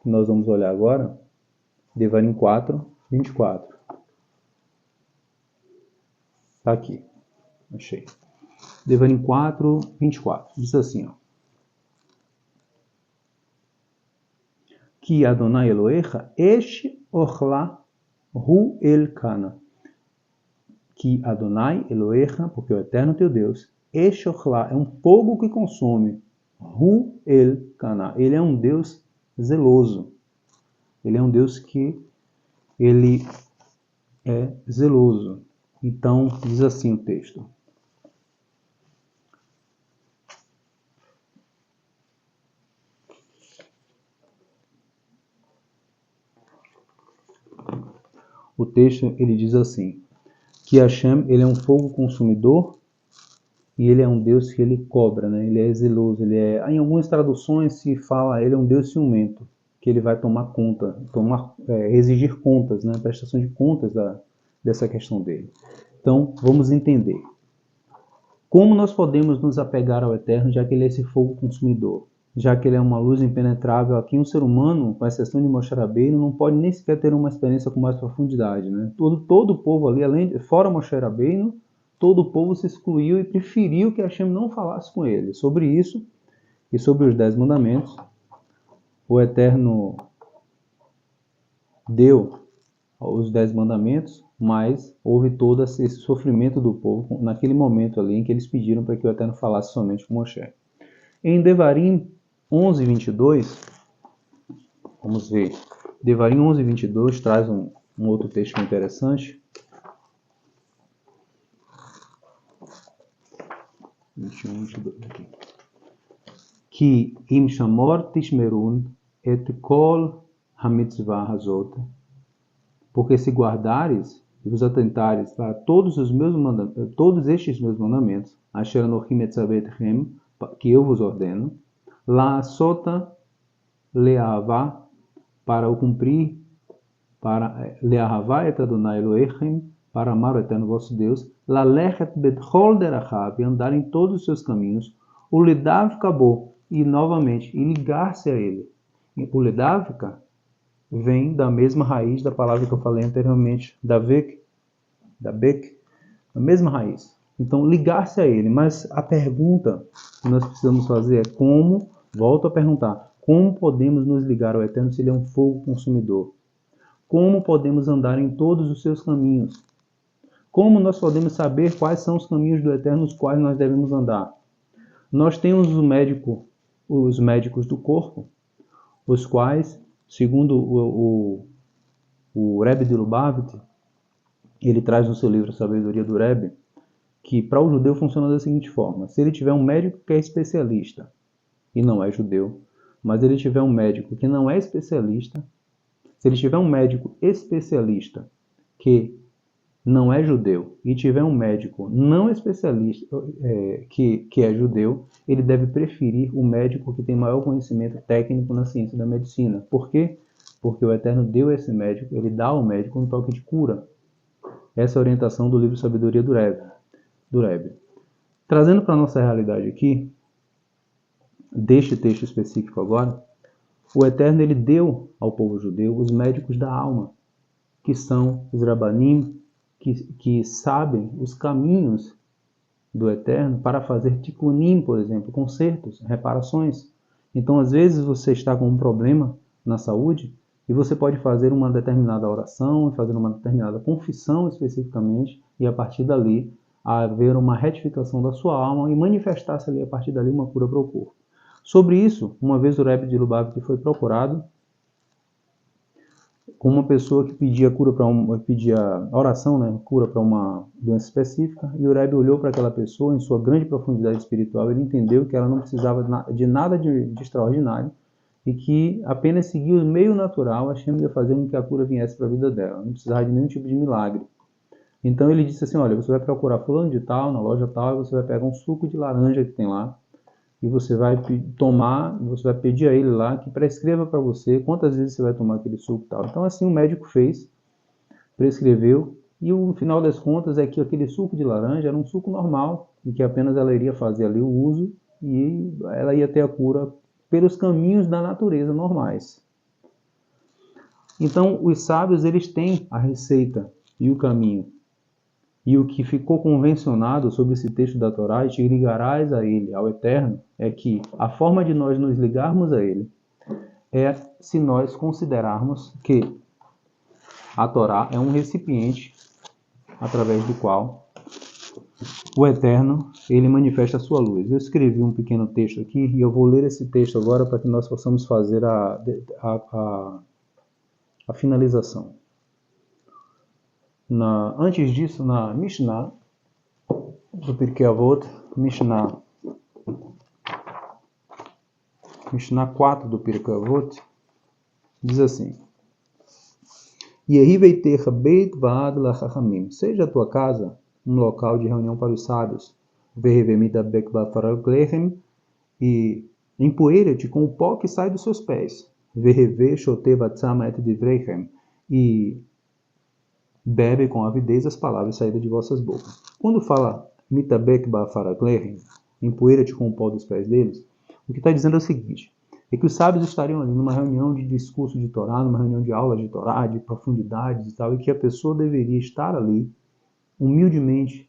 que nós vamos olhar agora, Devarim 4, 24. Está aqui. Achei. Devarim 4, 24. Diz assim, ó. Que Adonai Elohecha esh ochla hu elkana. Que Adonai Elohecha, porque o Eterno teu Deus, esh ochla é um fogo que consome. Hu elkana. Ele é um Deus zeloso. Ele é um Deus que ele é zeloso. Então, diz assim o texto. O texto ele diz assim, que Hashem ele é um fogo consumidor e ele é um Deus que ele cobra, né? Ele é zeloso, em algumas traduções se fala, ele é um Deus ciumento, que ele vai tomar conta, exigir contas, né? Prestação de contas dessa questão dele. Então, vamos entender. Como nós podemos nos apegar ao Eterno, já que ele é esse fogo consumidor? Já que ele é uma luz impenetrável, aqui um ser humano, com exceção de Moshe Rabbeinu, não pode nem sequer ter uma experiência com mais profundidade, né? Todo o povo ali, fora Moshe Rabbeinu, todo o povo se excluiu e preferiu que Hashem não falasse com ele. Sobre isso e sobre os 10 mandamentos, o Eterno deu os 10 mandamentos, mas houve todo esse sofrimento do povo naquele momento ali em que eles pediram para que o Eterno falasse somente com Moshe. Em Devarim 11, 22, vamos ver, Devarim 11, 22 traz um outro texto interessante. 21, 22 aqui. Que im shamor tishmerun et kol hamitzvah hazot, porque se guardares e vos atentares para todos estes meus mandamentos, asher anochim etzavetchem, que eu vos ordeno, la sota leavá, para o cumprir, para leavá et Adonai Elohechem, para amar o Eterno vosso Deus, la lechet bethol derachav, e andar em todos os seus caminhos, o lidav kabô, e novamente, e ligar-se a ele. O ledavka vem da mesma raiz da palavra que eu falei anteriormente, davek, a mesma raiz. Então, ligar-se a ele. Mas a pergunta que nós precisamos fazer é como, volto a perguntar, como podemos nos ligar ao Eterno se ele é um fogo consumidor? Como podemos andar em todos os seus caminhos? Como nós podemos saber quais são os caminhos do Eterno nos quais nós devemos andar? Nós temos os médicos do corpo, os quais, segundo o Rebbe de Lubavitch, ele traz no seu livro Sabedoria do Rebbe, que para o judeu funciona da seguinte forma: se ele tiver um médico que é especialista e não é judeu, mas ele tiver um médico que não é especialista, se ele tiver um médico especialista que não é judeu e tiver um médico não especialista que é judeu, ele deve preferir o médico que tem maior conhecimento técnico na ciência da medicina. Por quê? Porque o Eterno deu esse médico, ele dá ao médico um toque de cura. Essa é a orientação do livro Sabedoria do Rebbe. Trazendo para a nossa realidade aqui, deste texto específico agora, o Eterno ele deu ao povo judeu os médicos da alma, que são os Rabanim, que sabem os caminhos do Eterno para fazer tikkunim, por exemplo, consertos, reparações. Então, às vezes, você está com um problema na saúde e você pode fazer uma determinada oração, fazer uma determinada confissão especificamente, e a partir dali haver uma retificação da sua alma e manifestar-se ali a partir dali uma cura para o corpo. Sobre isso, uma vez o Rebbe de Lubavitch foi procurado com uma pessoa que pedia cura para pedia oração, né, cura para uma doença específica, e o Rebbe olhou para aquela pessoa em sua grande profundidade espiritual, ele entendeu que ela não precisava de nada de extraordinário e que apenas seguia o meio natural, Hashem ia fazer com que a cura viesse para a vida dela, não precisava de nenhum tipo de milagre. Então ele disse assim: olha, você vai procurar fulano de tal, na loja tal, e você vai pegar um suco de laranja que tem lá, e você vai tomar, você vai pedir a ele lá que prescreva para você quantas vezes você vai tomar aquele suco e tal. Então assim o médico fez, prescreveu, e o final das contas é que aquele suco de laranja era um suco normal, e que apenas ela iria fazer ali o uso, e ela ia ter a cura pelos caminhos da natureza normais. Então os sábios eles têm a receita e o caminho. E o que ficou convencionado sobre esse texto da Torá, e te ligarás a ele, ao Eterno, é que a forma de nós nos ligarmos a ele é se nós considerarmos que a Torá é um recipiente através do qual o Eterno ele manifesta a sua luz. Eu escrevi um pequeno texto aqui e eu vou ler esse texto agora para que nós possamos fazer a finalização. Antes disso, na Mishnah, do Pirkei Avot, Mishnah 4 do Pirkei Avot, diz assim: Yehi veitecha beit va'ad lachachamim. Seja a tua casa um local de reunião para os sábios. Verevemidabek ba'faral klechem. E empoeira-te com o pó que sai dos seus pés. Vereve shotev atzama et divreichem. E bebe com avidez as palavras saídas de vossas bocas. Quando fala mitabek ba'faral klechem, empoeira-te com o pó dos pés deles, o que está dizendo é o seguinte: é que os sábios estariam ali numa reunião de discurso de Torá, numa reunião de aula de Torá, de profundidades e tal, e que a pessoa deveria estar ali, humildemente,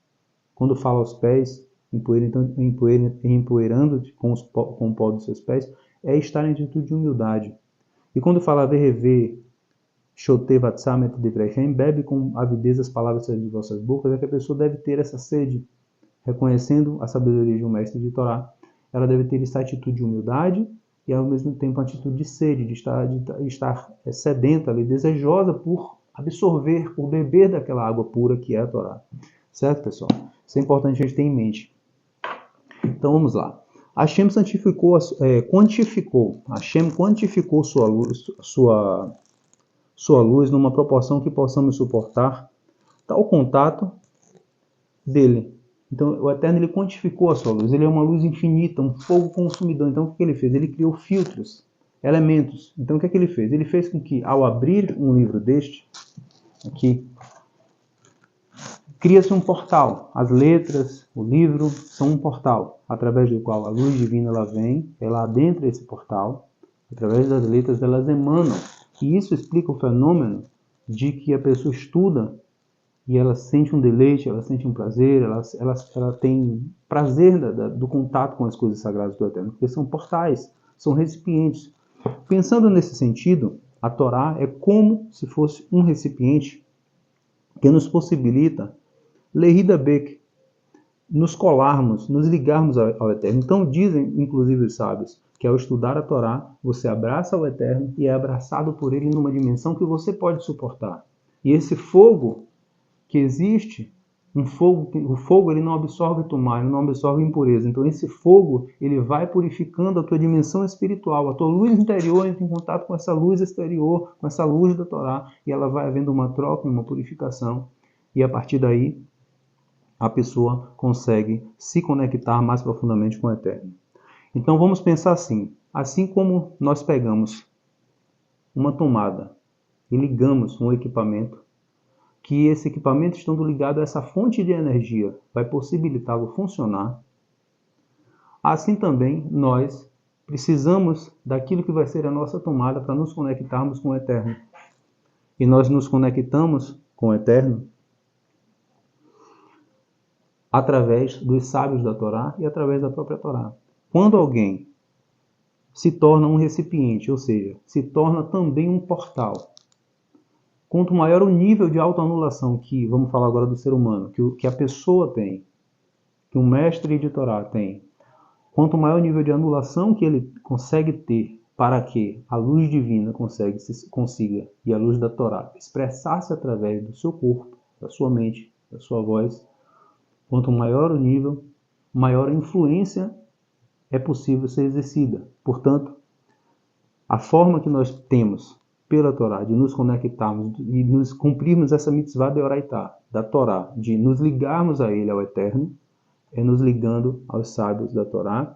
quando fala aos pés, empoeirando com o pó dos seus pés, é estar em atitude de humildade. E quando fala verrever, shotevatsamet devrechem, bebe com avidez as palavras de vossas bocas, é que a pessoa deve ter essa sede, reconhecendo a sabedoria de um mestre de Torá. Ela deve ter essa atitude de humildade e ao mesmo tempo a atitude de sede, de estar sedenta ali, desejosa por absorver, por beber daquela água pura que é a Torá. Certo, pessoal? Isso é importante a gente ter em mente. Então vamos lá. Hashem quantificou sua luz numa proporção que possamos suportar tal contato dele. Então o Eterno ele quantificou a sua luz, ele é uma luz infinita, um fogo consumidor. Então o que ele fez? Ele criou filtros, elementos. Então o que ele fez? Ele fez com que ao abrir um livro deste, aqui, cria-se um portal. As letras, o livro, são um portal, através do qual a luz divina ela vem, ela adentra esse portal, através das letras elas emanam. E isso explica o fenômeno de que a pessoa estuda e ela sente um deleite, ela sente um prazer, ela tem prazer do contato com as coisas sagradas do Eterno, porque são portais, são recipientes. Pensando nesse sentido, a Torá é como se fosse um recipiente que nos possibilita Lerida Beck, nos colarmos, nos ligarmos ao Eterno. Então dizem, inclusive os sábios, que ao estudar a Torá, você abraça o Eterno e é abraçado por ele numa dimensão que você pode suportar. E esse fogo que existe, o fogo ele não absorve tumar, ele não absorve impureza. Então esse fogo ele vai purificando a tua dimensão espiritual, a tua luz interior entra em contato com essa luz exterior, com essa luz da Torá, e ela vai havendo uma troca, uma purificação. E a partir daí, a pessoa consegue se conectar mais profundamente com o Eterno. Então vamos pensar assim como nós pegamos uma tomada e ligamos um equipamento, que esse equipamento estando ligado a essa fonte de energia vai possibilitá-lo funcionar, assim também nós precisamos daquilo que vai ser a nossa tomada para nos conectarmos com o Eterno. E nós nos conectamos com o Eterno através dos sábios da Torá e através da própria Torá. Quando alguém se torna um recipiente, ou seja, se torna também um portal, quanto maior o nível de autoanulação que, vamos falar agora do ser humano, que a pessoa tem, que um mestre de Torá tem, quanto maior o nível de anulação que ele consegue ter para que a luz divina consiga, e a luz da Torá, expressar-se através do seu corpo, da sua mente, da sua voz, quanto maior o nível, maior a influência é possível ser exercida. Portanto, a forma que nós temos pela Torá de nos conectarmos e nos cumprirmos essa mitzvah de Oraitá, da Torá, de nos ligarmos a Ele, ao Eterno, é nos ligando aos sábios da Torá,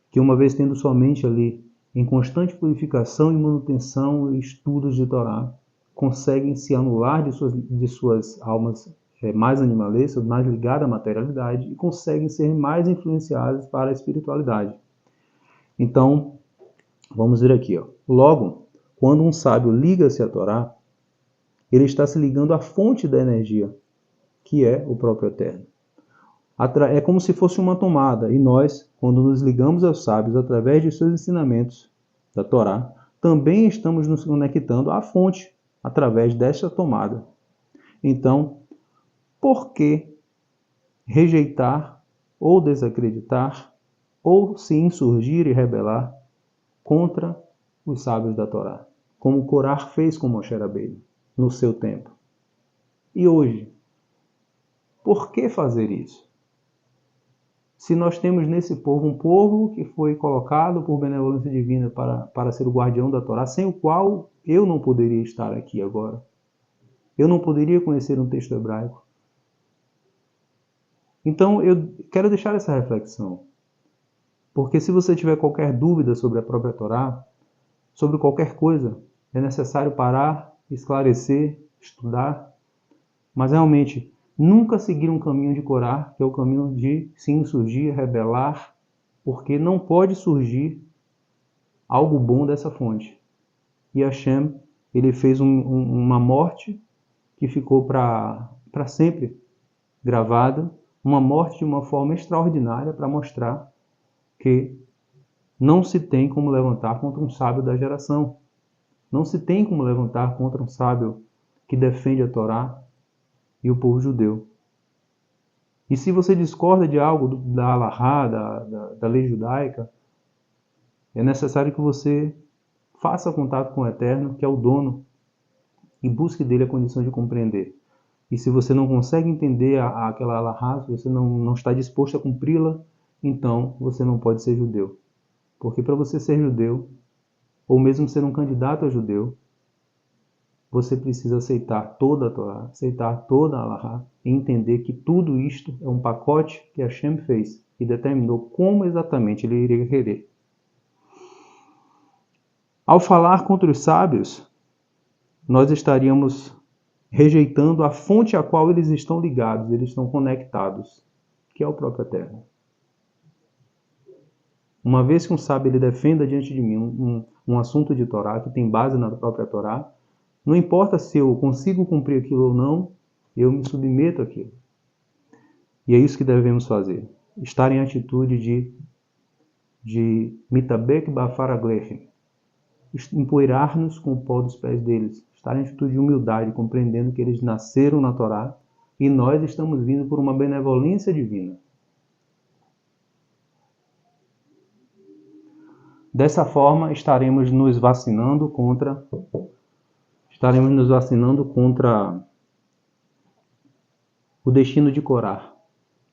que uma vez tendo sua mente ali em constante purificação e manutenção e estudos de Torá, conseguem se anular de suas almas mais animalescas, mais ligadas à materialidade, e conseguem ser mais influenciadas para a espiritualidade. Então, vamos ver aqui. Logo, quando um sábio liga-se à Torá, ele está se ligando à fonte da energia, que é o próprio Eterno. É como se fosse uma tomada, e nós, quando nos ligamos aos sábios através de seus ensinamentos da Torá, também estamos nos conectando à fonte através desta tomada. Então, por que rejeitar ou desacreditar ou se insurgir e rebelar contra os sábios da Torá, como Corá fez com Moshe Rabbeinu no seu tempo? E hoje, por que fazer isso? Se nós temos nesse povo um povo que foi colocado por benevolência divina para ser o guardião da Torá, sem o qual eu não poderia estar aqui agora. Eu não poderia conhecer um texto hebraico. Então eu quero deixar essa reflexão. Porque se você tiver qualquer dúvida sobre a própria Torá, sobre qualquer coisa, é necessário parar, esclarecer, estudar, mas realmente nunca seguir um caminho de Corá, que é o caminho de se insurgir, rebelar, porque não pode surgir algo bom dessa fonte. E Hashem, ele fez uma morte que ficou para sempre gravada, uma morte de uma forma extraordinária para mostrar que não se tem como levantar contra um sábio da geração. Não se tem como levantar contra um sábio que defende a Torá e o povo judeu. E se você discorda de algo da Halahá, da lei judaica, é necessário que você faça contato com o Eterno, que é o dono, e busque dele a condição de compreender. E se você não consegue entender aquela Halahá, se você não está disposto a cumpri-la, então você não pode ser judeu. Porque para você ser judeu, ou mesmo ser um candidato a judeu, você precisa aceitar toda a Torá, aceitar toda a Halahá e entender que tudo isto é um pacote que Hashem fez e determinou como exatamente ele iria querer. Ao falar contra os sábios, nós estaríamos rejeitando a fonte a qual eles estão ligados, eles estão conectados, que é o próprio Eterno. Uma vez que um sábio ele defenda diante de mim um assunto de Torá, que tem base na própria Torá, não importa se eu consigo cumprir aquilo ou não, eu me submeto àquilo. E é isso que devemos fazer. Estar em atitude de mitabek bafaraglechem, empoeirar-nos com o pó dos pés deles, estar em atitude de humildade, compreendendo que eles nasceram na Torá e nós estamos vindo por uma benevolência divina. Dessa forma, estaremos nos vacinando contra o destino de Corá,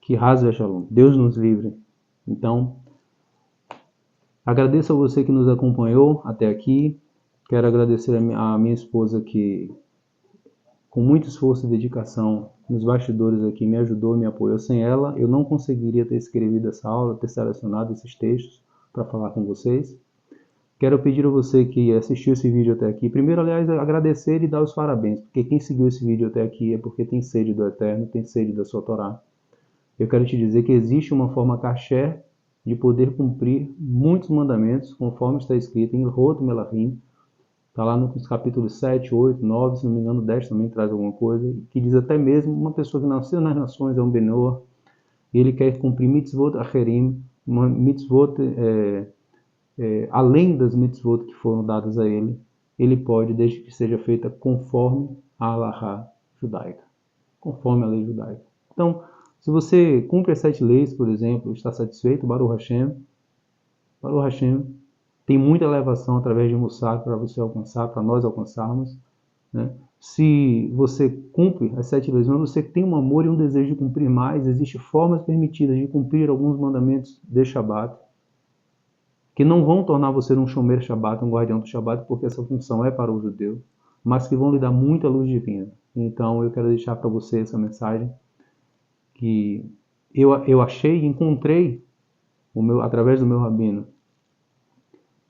que Haz Shalom, Deus nos livre. Então, agradeço a você que nos acompanhou até aqui. Quero agradecer a minha esposa que, com muito esforço e dedicação nos bastidores aqui, me ajudou, me apoiou. Sem ela, eu não conseguiria ter escrevido essa aula, ter selecionado esses textos para falar com vocês. Quero pedir a você que assistiu esse vídeo até aqui, primeiro, aliás, agradecer e dar os parabéns, porque quem seguiu esse vídeo até aqui é porque tem sede do Eterno, tem sede da sua Torá. Eu quero te dizer que existe uma forma kasher de poder cumprir muitos mandamentos, conforme está escrito em Ilhot Melachim, está lá nos capítulos 7, 8, 9, se não me engano 10 também traz alguma coisa, que diz até mesmo uma pessoa que nasceu nas nações, é um Benor, e ele quer cumprir mitzvot acherim, mitzvot além das mitzvot que foram dadas a ele, ele pode, desde que seja feita conforme a halahá judaica, conforme a lei judaica. Então, se você cumpre as 7 leis, por exemplo, está satisfeito, Baruch Hashem, tem muita elevação através de Mussar para você alcançar, para nós alcançarmos, né? Se você cumpre as 7 leis, mas você tem um amor e um desejo de cumprir mais, existem formas permitidas de cumprir alguns mandamentos de Shabbat, que não vão tornar você um Shomer Shabbat, um guardião do Shabbat, porque essa função é para o judeu, mas que vão lhe dar muita luz divina. Então eu quero deixar para você essa mensagem, que eu achei e encontrei, através do meu rabino,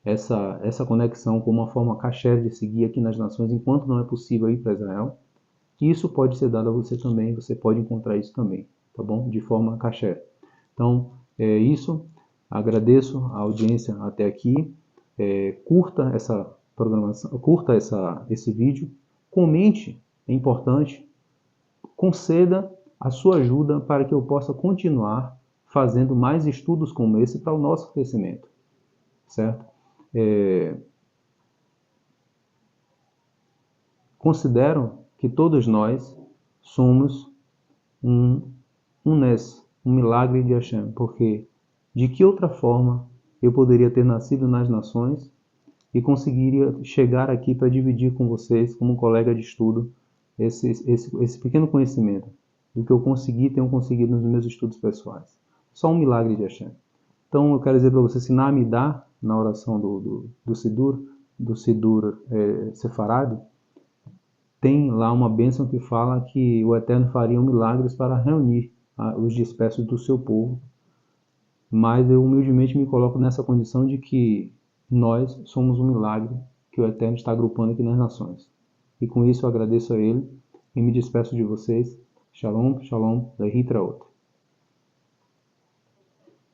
essa conexão com uma forma kasher de seguir aqui nas nações, enquanto não é possível ir para Israel. E isso pode ser dado a você também, você pode encontrar isso também, tá bom? De forma kasher. Então, é isso. Agradeço a audiência até aqui. Curta essa programação, curta esse vídeo, comente, é importante, conceda a sua ajuda para que eu possa continuar fazendo mais estudos como esse para o nosso crescimento, certo? Considero que todos nós somos um milagre de Hashem, porque de que outra forma eu poderia ter nascido nas nações e conseguiria chegar aqui para dividir com vocês, como um colega de estudo, esse pequeno conhecimento do que eu tenho conseguido nos meus estudos pessoais. Só um milagre de Hashem. Então eu quero dizer para vocês que na Amidah, na oração do Sidur Sefarad, tem lá uma bênção que fala que o Eterno faria milagres para reunir os dispersos do seu povo. Mas eu humildemente me coloco nessa condição de que nós somos um milagre que o Eterno está agrupando aqui nas nações. E com isso eu agradeço a Ele e me despeço de vocês. Shalom, shalom, lehitraot.